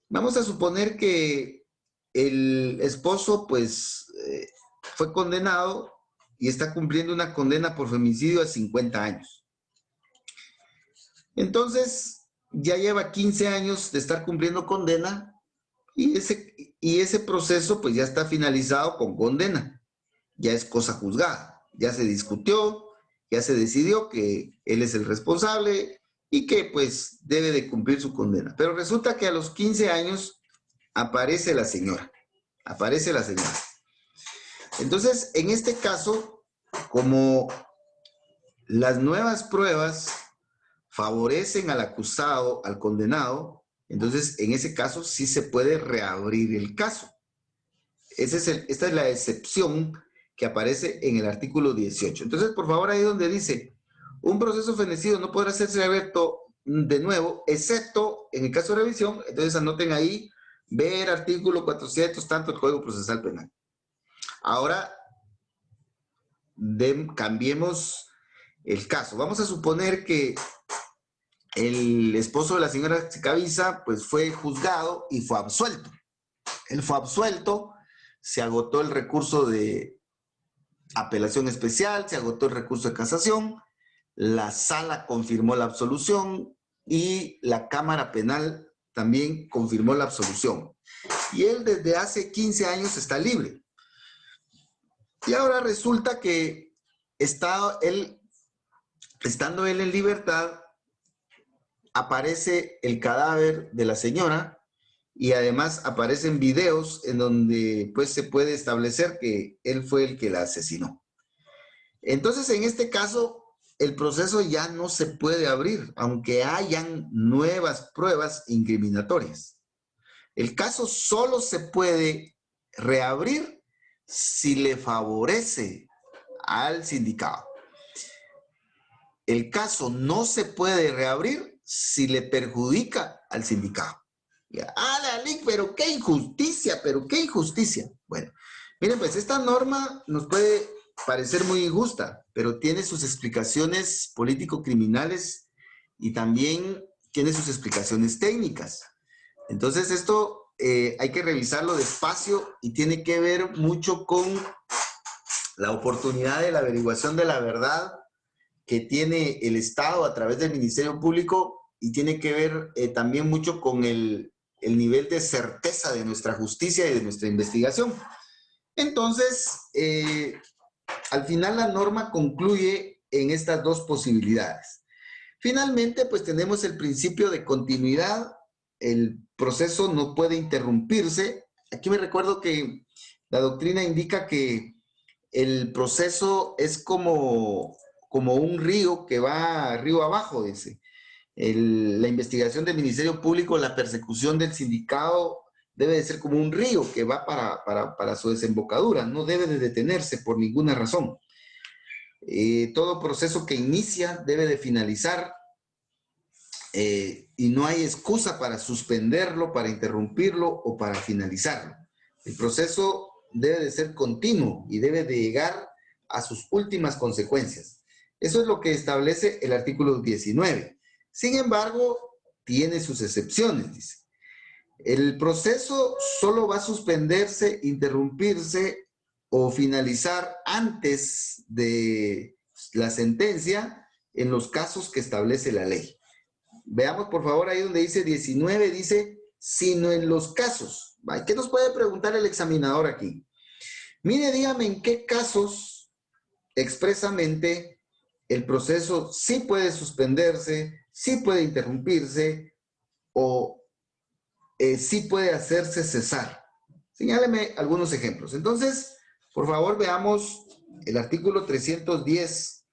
A: Vamos a suponer que el esposo, pues, fue condenado y está cumpliendo una condena por femicidio a 50 años. Entonces, ya lleva 15 años de estar cumpliendo condena y ese proceso, pues, ya está finalizado con condena. Ya es cosa juzgada. ya se discutió, ya se decidió que él es el responsable y que pues debe de cumplir su condena. Pero resulta que a los 15 años aparece la señora, aparece la señora. Entonces, en este caso, como las nuevas pruebas favorecen al acusado, al condenado, entonces en ese caso sí se puede reabrir el caso. Esta es la excepción que aparece en el artículo 18. Entonces, por favor, ahí donde dice, un proceso fenecido no podrá hacerse abierto de nuevo, excepto en el caso de revisión, entonces anoten ahí, ver artículo 400, tanto el Código Procesal Penal. Ahora, cambiemos el caso. Vamos a suponer que el esposo de la señora Sicavisa, pues fue juzgado y fue absuelto. Él fue absuelto, se agotó el recurso de apelación especial, se agotó el recurso de casación, la sala confirmó la absolución y la Cámara Penal también confirmó la absolución. Y él desde hace 15 años está libre. Y ahora resulta que estando él en libertad, aparece el cadáver de la señora y además aparecen videos en donde pues se puede establecer que él fue el que la asesinó. Entonces, en este caso, el proceso ya no se puede abrir, aunque hayan nuevas pruebas incriminatorias. El caso solo se puede reabrir si le favorece al sindicado. El caso no se puede reabrir si le perjudica al sindicado. Pero qué injusticia, pero qué injusticia. Bueno, miren, pues esta norma nos puede parecer muy injusta, pero tiene sus explicaciones político-criminales y también tiene sus explicaciones técnicas. Entonces esto hay que revisarlo despacio y tiene que ver mucho con la oportunidad de la averiguación de la verdad que tiene el Estado a través del Ministerio Público y tiene que ver también mucho con el nivel de certeza de nuestra justicia y de nuestra investigación. Entonces, al final la norma concluye en estas dos posibilidades. Finalmente, pues tenemos el principio de continuidad. El proceso no puede interrumpirse. Aquí me recuerdo que la doctrina indica que el proceso es como un río que va río abajo, dice. La investigación del Ministerio Público, la persecución del sindicado debe de ser como un río que va para su desembocadura, no debe de detenerse por ninguna razón. Todo proceso que inicia debe de finalizar y no hay excusa para suspenderlo, para interrumpirlo o para finalizarlo. El proceso debe de ser continuo y debe de llegar a sus últimas consecuencias. Eso es lo que establece el artículo 19. Sin embargo, tiene sus excepciones, dice. El proceso solo va a suspenderse, interrumpirse o finalizar antes de la sentencia en los casos que establece la ley. Veamos, por favor, ahí donde dice 19, dice, sino en los casos. ¿Qué nos puede preguntar el examinador aquí? Mire, dígame en qué casos expresamente el proceso sí puede suspenderse, sí puede interrumpirse o sí puede hacerse cesar. Señáleme algunos ejemplos. Entonces, por favor, veamos el artículo 310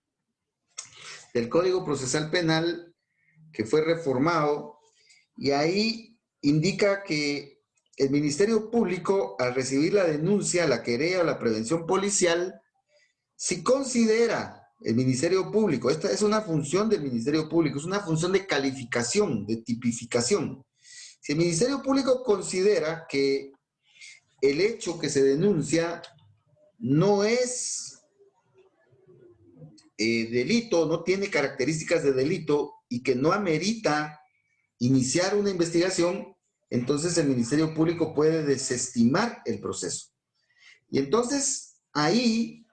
A: del Código Procesal Penal que fue reformado y ahí indica que el Ministerio Público, al recibir la denuncia, la querella o la prevención policial, si considera el Ministerio Público, esta es una función del Ministerio Público, es una función de calificación, de tipificación. Si el Ministerio Público considera que el hecho que se denuncia no es delito, no tiene características de delito y que no amerita iniciar una investigación, entonces el Ministerio Público puede desestimar el proceso. Y entonces ahí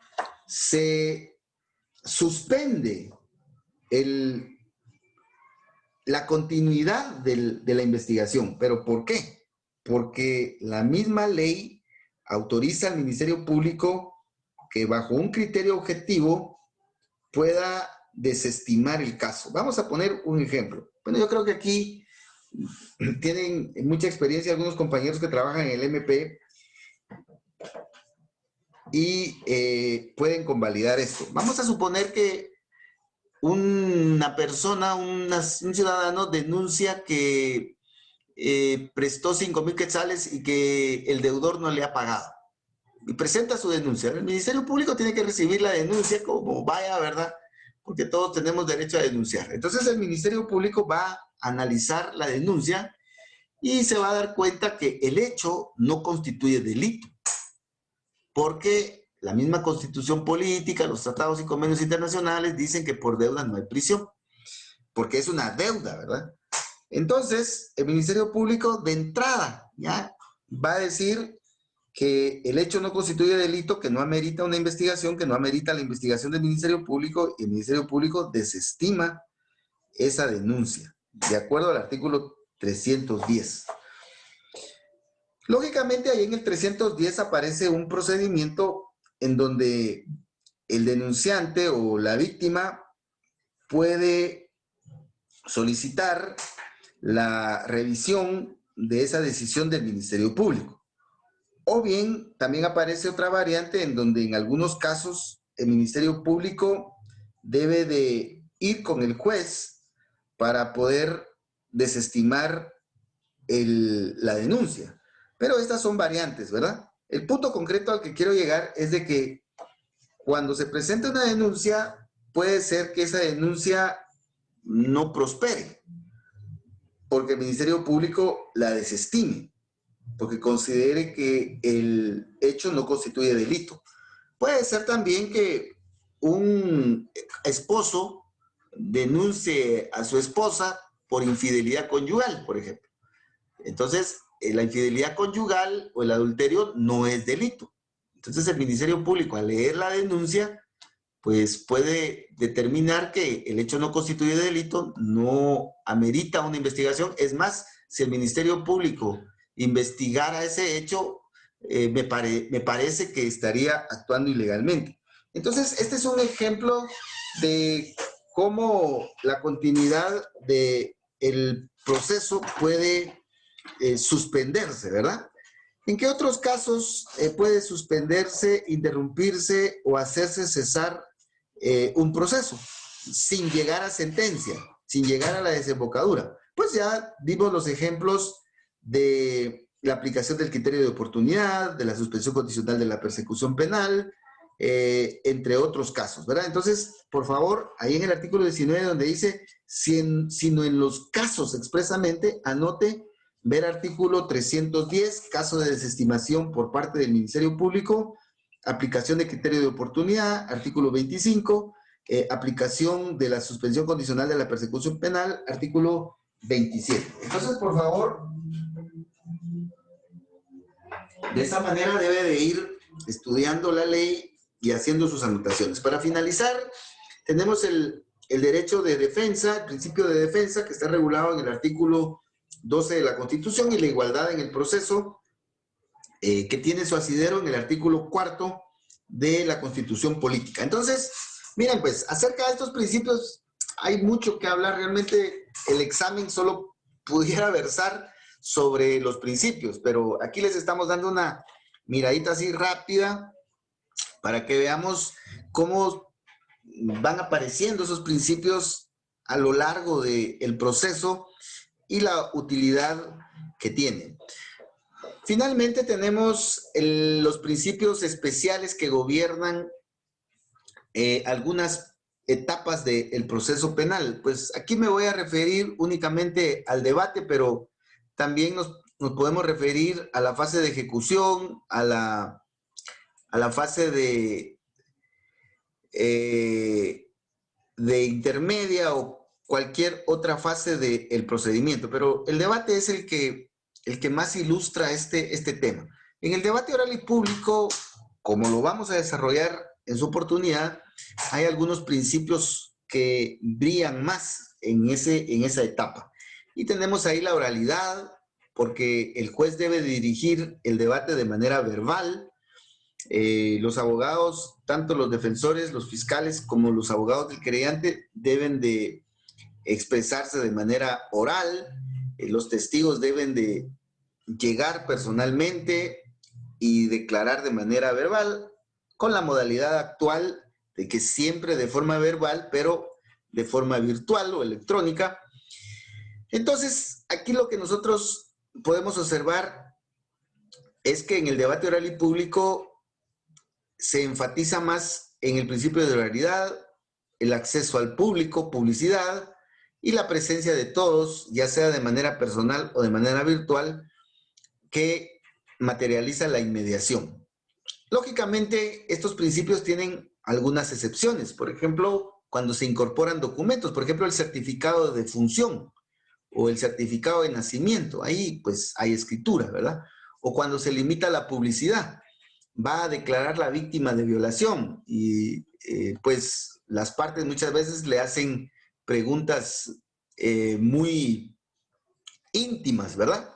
A: se suspende la continuidad de la investigación. ¿Pero por qué? Porque la misma ley autoriza al Ministerio Público que bajo un criterio objetivo pueda desestimar el caso. Vamos a poner un ejemplo. Bueno, yo creo que aquí tienen mucha experiencia algunos compañeros que trabajan en el MP y pueden convalidar esto. Vamos a suponer que una persona, un ciudadano denuncia que prestó 5,000 quetzales y que el deudor no le ha pagado. Y presenta su denuncia. El Ministerio Público tiene que recibir la denuncia como vaya, ¿verdad? Porque todos tenemos derecho a denunciar. Entonces el Ministerio Público va a analizar la denuncia y se va a dar cuenta que el hecho no constituye delito. Porque la misma Constitución política, los tratados y convenios internacionales dicen que por deuda no hay prisión. Porque es una deuda, ¿verdad? Entonces, el Ministerio Público de entrada ya va a decir que el hecho no constituye delito, que no amerita una investigación, que no amerita la investigación del Ministerio Público, y el Ministerio Público desestima esa denuncia, de acuerdo al artículo 310. Lógicamente, ahí en el 310 aparece un procedimiento en donde el denunciante o la víctima puede solicitar la revisión de esa decisión del Ministerio Público. O bien, también aparece otra variante en donde en algunos casos el Ministerio Público debe de ir con el juez para poder desestimar la denuncia. Pero estas son variantes, ¿verdad? El punto concreto al que quiero llegar es de que cuando se presenta una denuncia, puede ser que esa denuncia no prospere, porque el Ministerio Público la desestime, porque considere que el hecho no constituye delito. Puede ser también que un esposo denuncie a su esposa por infidelidad conyugal, por ejemplo. Entonces, la infidelidad conyugal o el adulterio no es delito. Entonces, el Ministerio Público, al leer la denuncia, pues puede determinar que el hecho no constituye delito, no amerita una investigación. Es más, si el Ministerio Público investigara ese hecho, me parece que estaría actuando ilegalmente. Entonces, este es un ejemplo de cómo la continuidad del proceso puede suspenderse, ¿verdad? ¿En qué otros casos puede suspenderse, interrumpirse o hacerse cesar un proceso sin llegar a sentencia, sin llegar a la desembocadura? Pues ya dimos los ejemplos de la aplicación del criterio de oportunidad, de la suspensión condicional de la persecución penal, entre otros casos, ¿verdad? Entonces, por favor, ahí en el artículo 19 donde dice, sino en los casos expresamente, anote ver artículo 310, caso de desestimación por parte del Ministerio Público, aplicación de criterio de oportunidad, artículo 25, aplicación de la suspensión condicional de la persecución penal, artículo 27. Entonces, por favor, de esa manera debe de ir estudiando la ley y haciendo sus anotaciones. Para finalizar, tenemos el derecho de defensa, el principio de defensa, que está regulado en el artículo 12 de la Constitución, y la igualdad en el proceso, que tiene su asidero en el artículo 4 de la Constitución Política. Entonces, miren, pues, acerca de estos principios hay mucho que hablar. Realmente el examen solo pudiera versar sobre los principios, pero aquí les estamos dando una miradita así rápida para que veamos cómo van apareciendo esos principios a lo largo del proceso y la utilidad que tienen. Finalmente tenemos los principios especiales que gobiernan algunas etapas del proceso penal. Pues aquí me voy a referir únicamente al debate, pero también nos podemos referir a la fase de ejecución, a la fase de intermedia o cualquier otra fase del procedimiento. Pero el debate es el que más ilustra este tema. En el debate oral y público, como lo vamos a desarrollar en su oportunidad, hay algunos principios que brillan más en esa etapa. Y tenemos ahí la oralidad, porque el juez debe dirigir el debate de manera verbal. Los abogados, tanto los defensores, los fiscales, como los abogados del querellante, deben de expresarse de manera oral. Los testigos deben de llegar personalmente y declarar de manera verbal, con la modalidad actual de que siempre de forma verbal, pero de forma virtual o electrónica. Entonces, aquí lo que nosotros podemos observar es que en el debate oral y público se enfatiza más en el principio de oralidad, el acceso al público, publicidad y la presencia de todos, ya sea de manera personal o de manera virtual, que materializa la inmediación. Lógicamente, estos principios tienen algunas excepciones. Por ejemplo, cuando se incorporan documentos, por ejemplo, el certificado de defunción o el certificado de nacimiento, ahí pues hay escritura, ¿verdad? O cuando se limita la publicidad, va a declarar la víctima de violación y pues las partes muchas veces le hacen preguntas muy íntimas, ¿verdad?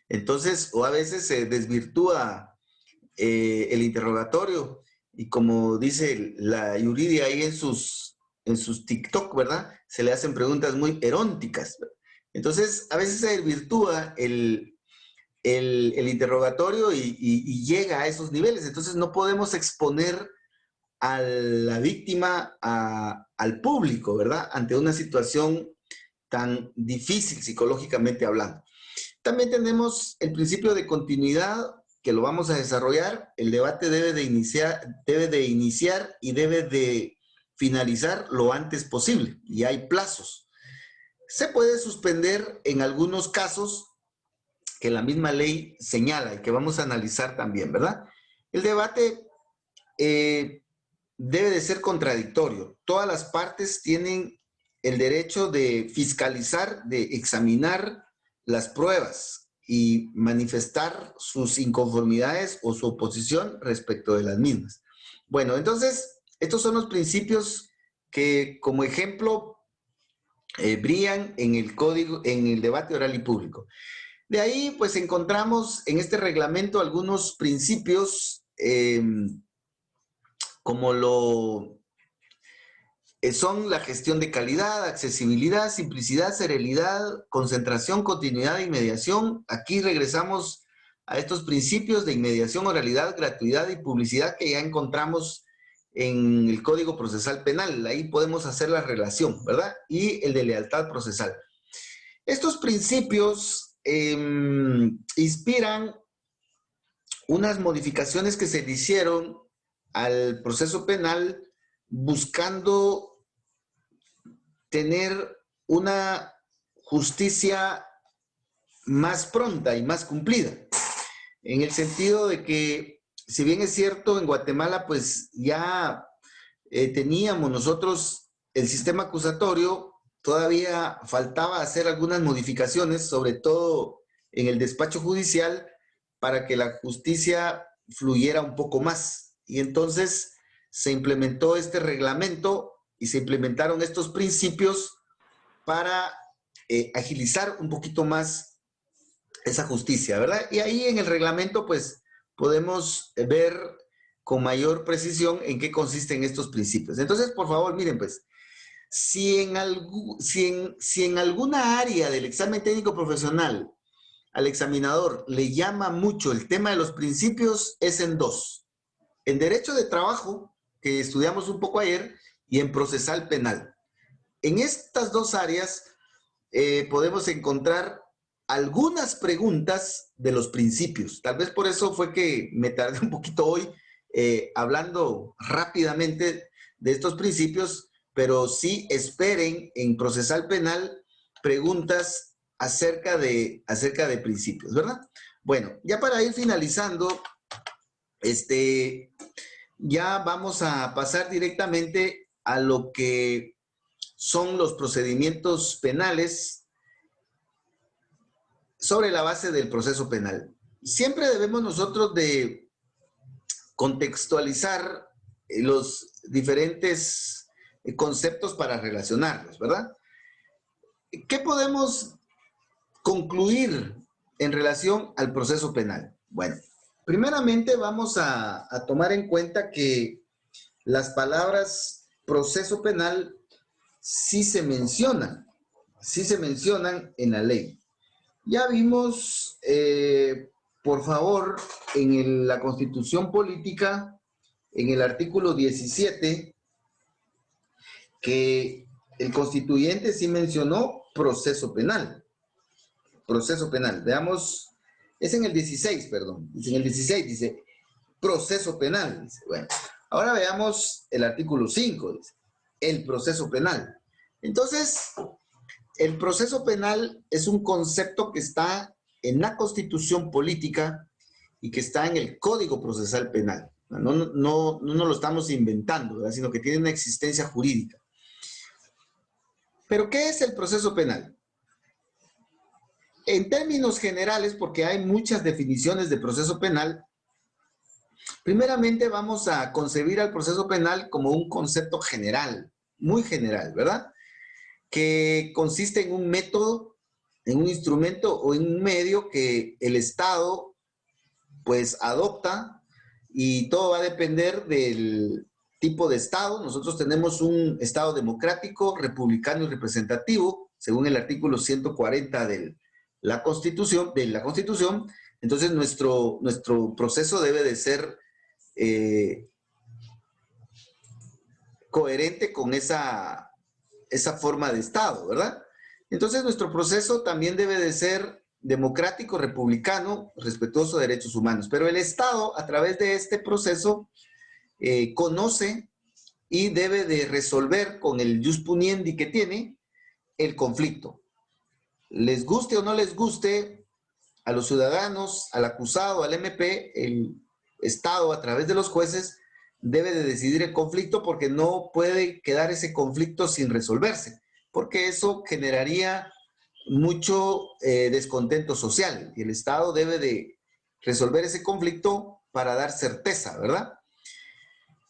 A: Entonces, o a veces se desvirtúa el interrogatorio y como dice la Yuridia ahí en sus TikTok, ¿verdad? Se le hacen preguntas muy eróticas. Entonces, a veces se desvirtúa el interrogatorio y llega a esos niveles. Entonces, no podemos exponer a la víctima al público, ¿verdad? Ante una situación tan difícil psicológicamente hablando. También tenemos el principio de continuidad, que lo vamos a desarrollar. El debate debe de iniciar y debe de finalizar lo antes posible, y hay plazos. Se puede suspender en algunos casos que la misma ley señala y que vamos a analizar también, ¿verdad? El debate debe de ser contradictorio. Todas las partes tienen el derecho de fiscalizar, de examinar las pruebas y manifestar sus inconformidades o su oposición respecto de las mismas. Bueno, entonces, estos son los principios que como ejemplo brillan en el código, en el debate oral y público. De ahí, pues encontramos en este reglamento algunos principios como son la gestión de calidad, accesibilidad, simplicidad, serenidad, concentración, continuidad e inmediación. Aquí regresamos a estos principios de inmediación, oralidad, gratuidad y publicidad que ya encontramos en el Código Procesal Penal. Ahí podemos hacer la relación, ¿verdad? Y el de lealtad procesal. Estos principios inspiran unas modificaciones que se le hicieron al proceso penal buscando tener una justicia más pronta y más cumplida. En el sentido de que, si bien es cierto, en Guatemala pues ya teníamos nosotros el sistema acusatorio, todavía faltaba hacer algunas modificaciones, sobre todo en el despacho judicial, para que la justicia fluyera un poco más. Y entonces se implementó este reglamento y se implementaron estos principios para agilizar un poquito más esa justicia, ¿verdad? Y ahí en el reglamento, pues, podemos ver con mayor precisión en qué consisten estos principios. Entonces, por favor, miren, pues, si en alguna área del examen técnico profesional al examinador le llama mucho el tema de los principios, es en dos. En derecho de trabajo, que estudiamos un poco ayer, y en procesal penal. En estas dos áreas podemos encontrar algunas preguntas de los principios. Tal vez por eso fue que me tardé un poquito hoy hablando rápidamente de estos principios, pero sí esperen en procesal penal preguntas acerca de principios, ¿verdad? Bueno, ya para ir finalizando, ya vamos a pasar directamente a lo que son los procedimientos penales sobre la base del proceso penal. Siempre debemos nosotros de contextualizar los diferentes conceptos para relacionarlos, ¿verdad? ¿Qué podemos concluir en relación al proceso penal? Bueno, primeramente vamos a tomar en cuenta que las palabras proceso penal sí se mencionan en la ley. Ya vimos, por favor, en la Constitución Política, en el artículo 17, que el constituyente sí mencionó proceso penal. Proceso penal. Veamos, es en el 16, perdón. Es en el 16, dice proceso penal. Dice, bueno, ahora veamos el artículo 5, dice el proceso penal. Entonces, el proceso penal es un concepto que está en la Constitución Política y que está en el Código Procesal Penal. No lo estamos inventando, ¿verdad? Sino que tiene una existencia jurídica. ¿Pero qué es el proceso penal? En términos generales, porque hay muchas definiciones de proceso penal, primeramente vamos a concebir al proceso penal como un concepto general, muy general, ¿verdad? Que consiste en un método, en un instrumento o en un medio que el Estado pues adopta, y todo va a depender del tipo de Estado. Nosotros tenemos un Estado democrático, republicano y representativo, según el artículo 140 de la Constitución. Entonces nuestro proceso debe de ser coherente con esa forma de Estado, ¿verdad? Entonces nuestro proceso también debe de ser democrático, republicano, respetuoso de derechos humanos. Pero el Estado, a través de este proceso, conoce y debe de resolver con el jus puniendi que tiene el conflicto. Les guste o no les guste a los ciudadanos, al acusado, al MP, el Estado, a través de los jueces, debe de decidir el conflicto, porque no puede quedar ese conflicto sin resolverse, porque eso generaría mucho descontento social, y el Estado debe de resolver ese conflicto para dar certeza, ¿verdad?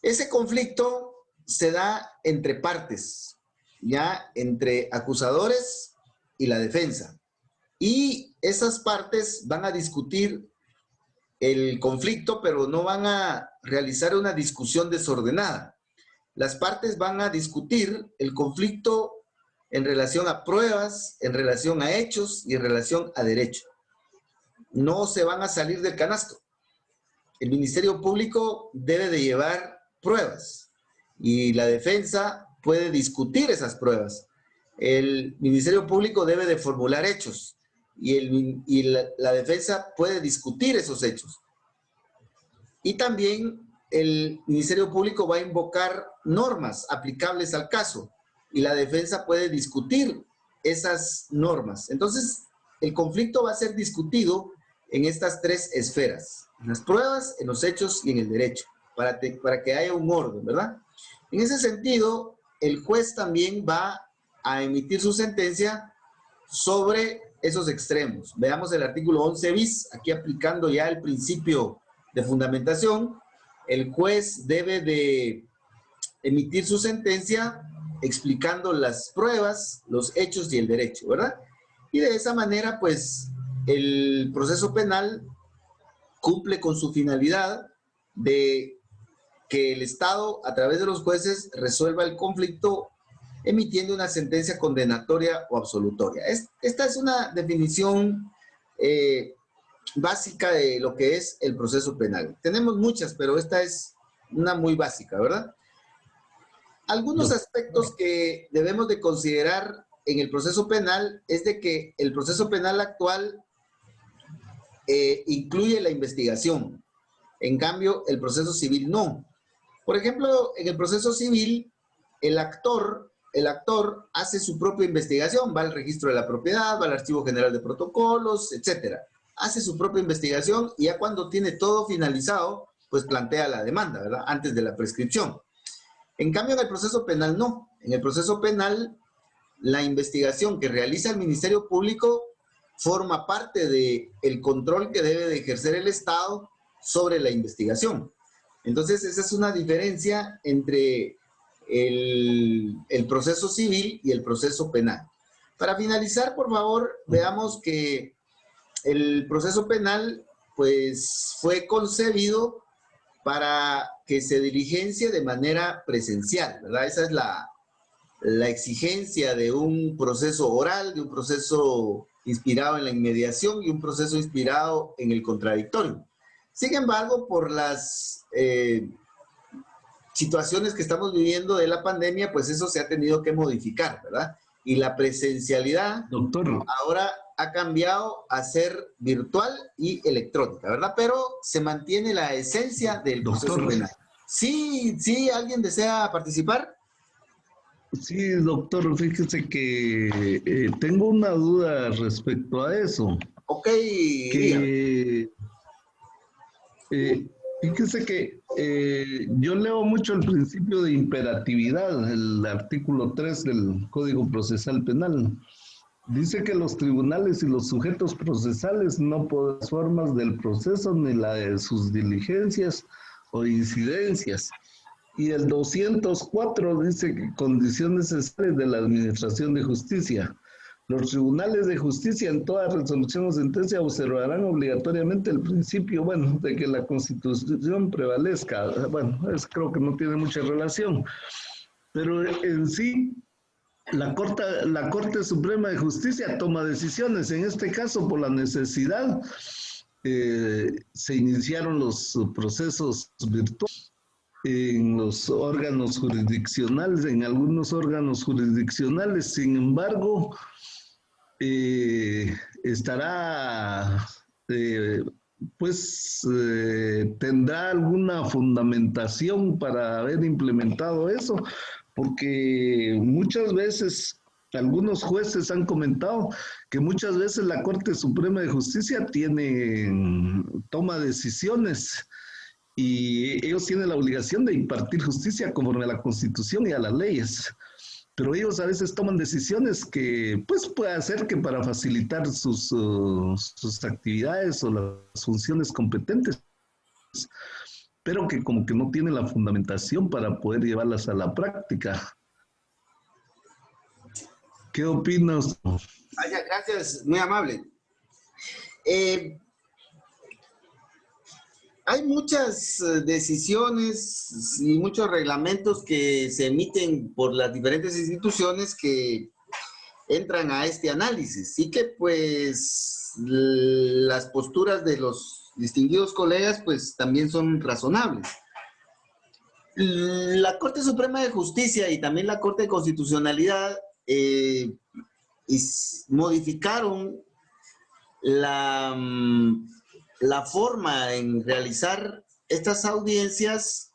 A: Ese conflicto se da entre partes, ya entre acusadores y la defensa, y esas partes van a discutir el conflicto, pero no van a realizar una discusión desordenada. Las partes van a discutir el conflicto en relación a pruebas, en relación a hechos y en relación a derecho. No se van a salir del canasto. El Ministerio Público debe de llevar pruebas y la defensa puede discutir esas pruebas. El Ministerio Público debe de formular hechos y la defensa puede discutir esos hechos. Y también el Ministerio Público va a invocar normas aplicables al caso y la defensa puede discutir esas normas. Entonces, el conflicto va a ser discutido en estas tres esferas: en las pruebas, en los hechos y en el derecho, para que haya un orden, ¿verdad? En ese sentido, el juez también va a emitir su sentencia sobre esos extremos. Veamos el artículo 11 bis, aquí aplicando ya el principio de fundamentación. El juez debe de emitir su sentencia explicando las pruebas, los hechos y el derecho, ¿verdad? Y de esa manera, pues, el proceso penal cumple con su finalidad de que el Estado, a través de los jueces, resuelva el conflicto emitiendo una sentencia condenatoria o absolutoria. Esta es una definición básica de lo que es el proceso penal. Tenemos muchas, pero esta es una muy básica, ¿verdad? Algunos aspectos que debemos de considerar en el proceso penal es de que el proceso penal actual incluye la investigación. En cambio, el proceso civil no. Por ejemplo, en el proceso civil, el actor hace su propia investigación, va al registro de la propiedad, va al archivo general de protocolos, etcétera. Hace su propia investigación y ya cuando tiene todo finalizado, pues plantea la demanda, ¿verdad? Antes de la prescripción. En cambio, en el proceso penal no. En el proceso penal, la investigación que realiza el Ministerio Público forma parte del control que debe de ejercer el Estado sobre la investigación. Entonces, esa es una diferencia entre el proceso civil y el proceso penal. Para finalizar, por favor, veamos que el proceso penal pues fue concebido para que se diligencie de manera presencial, ¿verdad? Esa es la exigencia de un proceso oral, de un proceso inspirado en la inmediación y un proceso inspirado en el contradictorio. Sin embargo, por las situaciones que estamos viviendo de la pandemia, pues eso se ha tenido que modificar, ¿verdad? Y la presencialidad
C: Doctor,
A: ahora ha cambiado a ser virtual y electrónica, ¿verdad? Pero se mantiene la esencia del proceso
C: doctor.
A: penal. Sí, sí, ¿alguien desea participar?
C: Sí, doctor, fíjese que tengo una duda respecto a eso.
A: Ok, dígame.
C: Que fíjese que yo leo mucho el principio de imperatividad, el artículo 3 del Código Procesal Penal. Dice que los tribunales y los sujetos procesales no por las formas del proceso ni la de sus diligencias o incidencias. Y el 204 dice que condiciones necesarias de la administración de justicia. Los tribunales de justicia en toda resolución o sentencia observarán obligatoriamente el principio, bueno, de que la Constitución prevalezca. Bueno, creo que no tiene mucha relación. Pero en sí, la Corte Suprema de Justicia toma decisiones. En este caso, por la necesidad, se iniciaron los procesos virtuales en los órganos jurisdiccionales, en algunos órganos jurisdiccionales. Sin embargo, estará, tendrá alguna fundamentación para haber implementado eso, porque muchas veces algunos jueces han comentado que muchas veces la Corte Suprema de Justicia toma decisiones y ellos tienen la obligación de impartir justicia conforme a la Constitución y a las leyes. Pero ellos a veces toman decisiones que, pues, puede hacer que para facilitar sus actividades o las funciones competentes, pero que como que no tienen la fundamentación para poder llevarlas a la práctica. ¿Qué opinas?
A: Vaya, gracias, muy amable. Hay muchas decisiones y muchos reglamentos que se emiten por las diferentes instituciones que entran a este análisis y que pues las posturas de los distinguidos colegas pues también son razonables. La Corte Suprema de Justicia y también la Corte de Constitucionalidad modificaron la forma en realizar estas audiencias,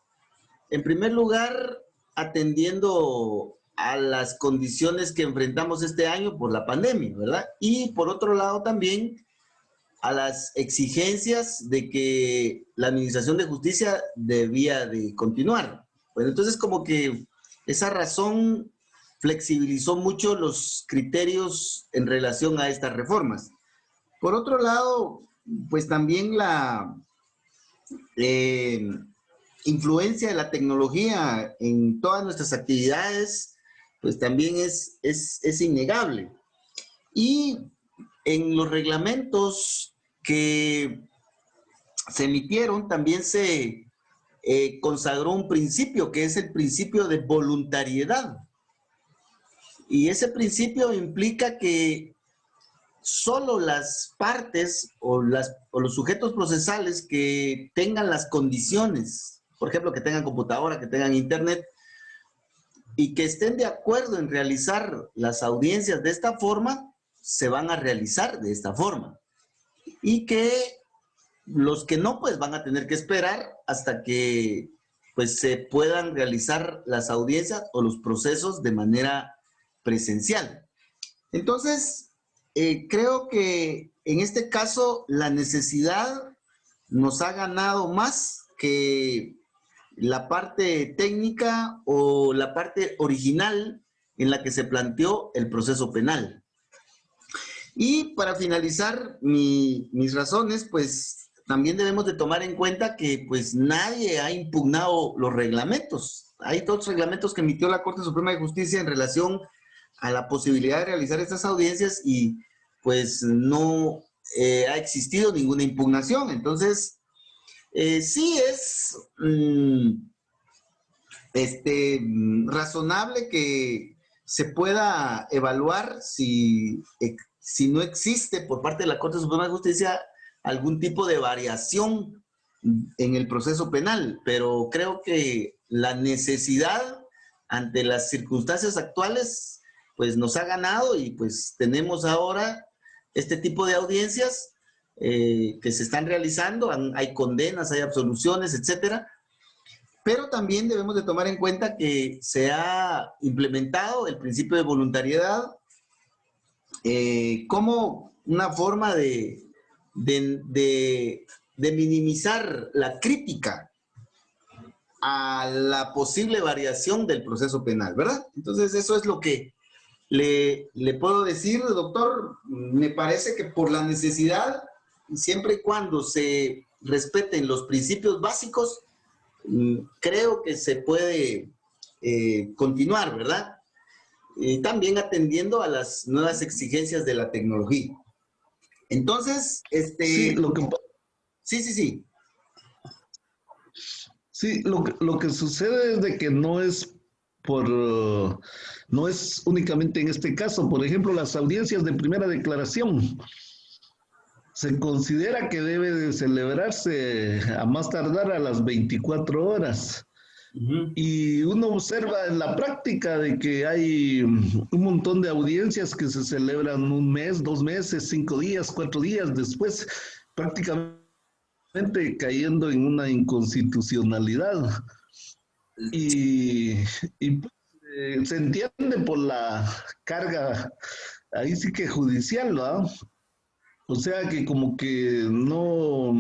A: en primer lugar, atendiendo a las condiciones que enfrentamos este año por la pandemia, ¿verdad? Y por otro lado también a las exigencias de que la Administración de Justicia debía de continuar. Bueno, entonces como que esa razón flexibilizó mucho los criterios en relación a estas reformas. Por otro lado, pues también la influencia de la tecnología en todas nuestras actividades, pues también es innegable. Y en los reglamentos que se emitieron también se consagró un principio, que es el principio de voluntariedad. Y ese principio implica que solo las partes o los sujetos procesales que tengan las condiciones, por ejemplo, que tengan computadora, que tengan internet, y que estén de acuerdo en realizar las audiencias de esta forma, se van a realizar de esta forma. Y que los que no, pues van a tener que esperar hasta que pues se puedan realizar las audiencias o los procesos de manera presencial. Entonces, creo que en este caso la necesidad nos ha ganado más que la parte técnica o la parte original en la que se planteó el proceso penal. Y para finalizar mis razones, pues también debemos de tomar en cuenta que pues nadie ha impugnado los reglamentos. Hay dos reglamentos que emitió la Corte Suprema de Justicia en relación a la posibilidad de realizar estas audiencias y pues no ha existido ninguna impugnación. Entonces, sí es razonable que se pueda evaluar si no existe por parte de la Corte Suprema de Justicia algún tipo de variación en el proceso penal, pero creo que la necesidad ante las circunstancias actuales pues nos ha ganado y pues tenemos ahora este tipo de audiencias que se están realizando, hay condenas, hay absoluciones, etcétera, pero también debemos de tomar en cuenta que se ha implementado el principio de voluntariedad como una forma de minimizar la crítica a la posible variación del proceso penal, ¿verdad? Entonces, eso es lo que le puedo decir, doctor. Me parece que por la necesidad, siempre y cuando se respeten los principios básicos, creo que se puede continuar, ¿verdad? También atendiendo a las nuevas exigencias de la tecnología. Entonces,
C: Sí,
A: sí.
C: Sí, lo que sucede es de que no es no es únicamente en este caso. Por ejemplo, las audiencias de primera declaración. Se considera que debe de celebrarse a más tardar a las 24 horas. Y uno observa en la práctica de que hay un montón de audiencias que se celebran un mes, 2 meses, 5 días, 4 días después, prácticamente cayendo en una inconstitucionalidad. Y se entiende por la carga, ahí sí que judicial, ¿no? O sea que como que no,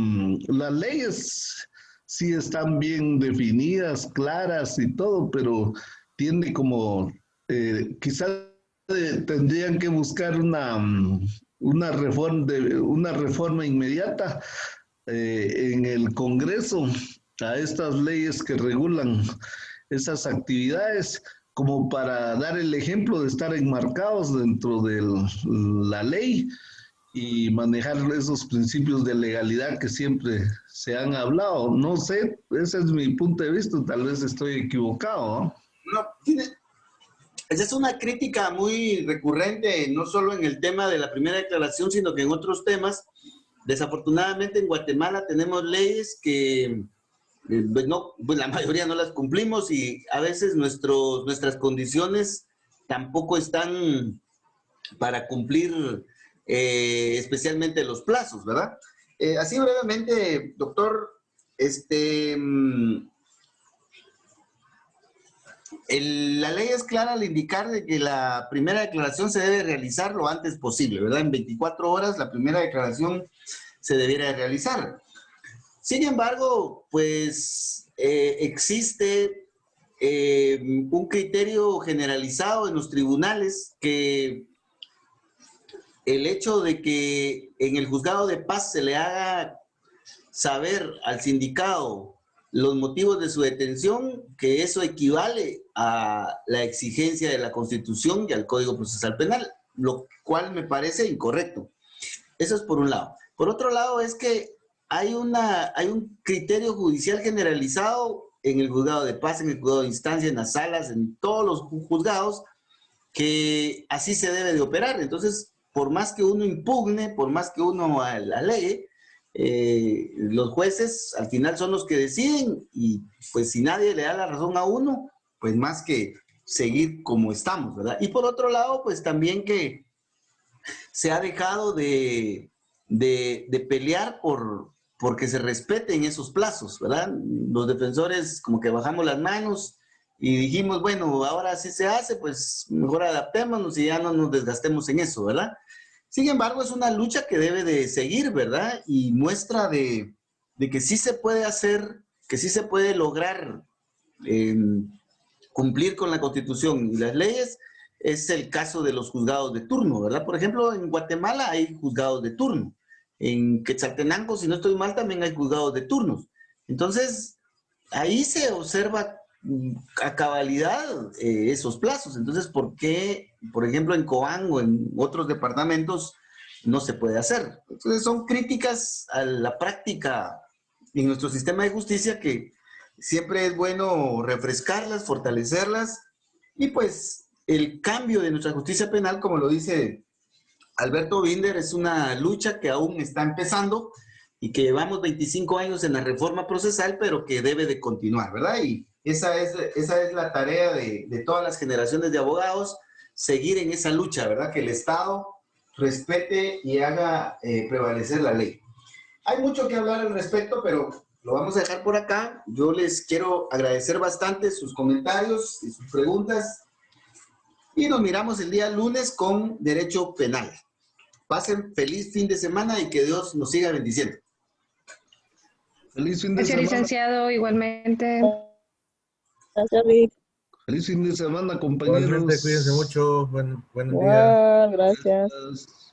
C: las leyes sí están bien definidas, claras y todo, pero tiende como, quizás tendrían que buscar una reforma inmediata en el Congreso a estas leyes que regulan esas actividades, como para dar el ejemplo de estar enmarcados dentro de la ley y manejar esos principios de legalidad que siempre se han hablado. No sé, ese es mi punto de vista, tal vez estoy equivocado, ¿no?
A: No, esa es una crítica muy recurrente, no solo en el tema de la primera declaración, sino que en otros temas. Desafortunadamente en Guatemala tenemos leyes que pues la mayoría no las cumplimos y a veces nuestras condiciones tampoco están para cumplir especialmente los plazos, ¿verdad? Así brevemente, doctor, la ley es clara al indicar de que la primera declaración se debe realizar lo antes posible, ¿verdad? En 24 horas la primera declaración se debiera realizar. Sin embargo, pues existe un criterio generalizado en los tribunales que el hecho de que en el juzgado de paz se le haga saber al sindicado los motivos de su detención, que eso equivale a la exigencia de la Constitución y al Código Procesal Penal, lo cual me parece incorrecto. Eso es por un lado. Por otro lado es que hay un criterio judicial generalizado en el juzgado de paz, en el juzgado de instancia, en las salas, en todos los juzgados, que así se debe de operar. Entonces, por más que uno impugne, por más que uno alegue, los jueces al final son los que deciden y pues si nadie le da la razón a uno, pues más que seguir como estamos, ¿verdad? Y por otro lado, pues también que se ha dejado de pelear porque se respeten esos plazos, ¿verdad? Los defensores como que bajamos las manos y dijimos, bueno, ahora sí se hace, pues mejor adaptémonos y ya no nos desgastemos en eso, ¿verdad? Sin embargo, es una lucha que debe de seguir, ¿verdad? Y muestra de que sí se puede hacer, que sí se puede lograr cumplir con la Constitución y las leyes, es el caso de los juzgados de turno, ¿verdad? Por ejemplo, en Guatemala hay juzgados de turno. En Quetzaltenango, si no estoy mal, también hay juzgados de turnos. Entonces, ahí se observa a cabalidad esos plazos. Entonces, ¿por qué, por ejemplo, en Cobán o en otros departamentos no se puede hacer. Entonces son críticas a la práctica en nuestro sistema de justicia que siempre es bueno refrescarlas, fortalecerlas, y pues el cambio de nuestra justicia penal, como lo dice Alberto Binder, es una lucha que aún está empezando y que llevamos 25 años en la reforma procesal, pero que debe de continuar, ¿verdad? Y esa es la tarea de todas las generaciones de abogados, seguir en esa lucha, ¿verdad? Que el Estado respete y haga prevalecer la ley. Hay mucho que hablar al respecto, pero lo vamos a dejar por acá. Yo les quiero agradecer bastante sus comentarios y sus preguntas. Y nos miramos el día lunes con Derecho Penal. Pasen feliz fin de semana y que Dios nos siga bendiciendo.
C: Feliz fin de
E: Gracias,
C: semana.
E: licenciado, igualmente.
F: Gracias, Vic.
C: Feliz fin de semana,
G: Igualmente,
C: compañeros.
G: cuídense mucho. Buen día.
F: Igual, gracias.
C: Gracias.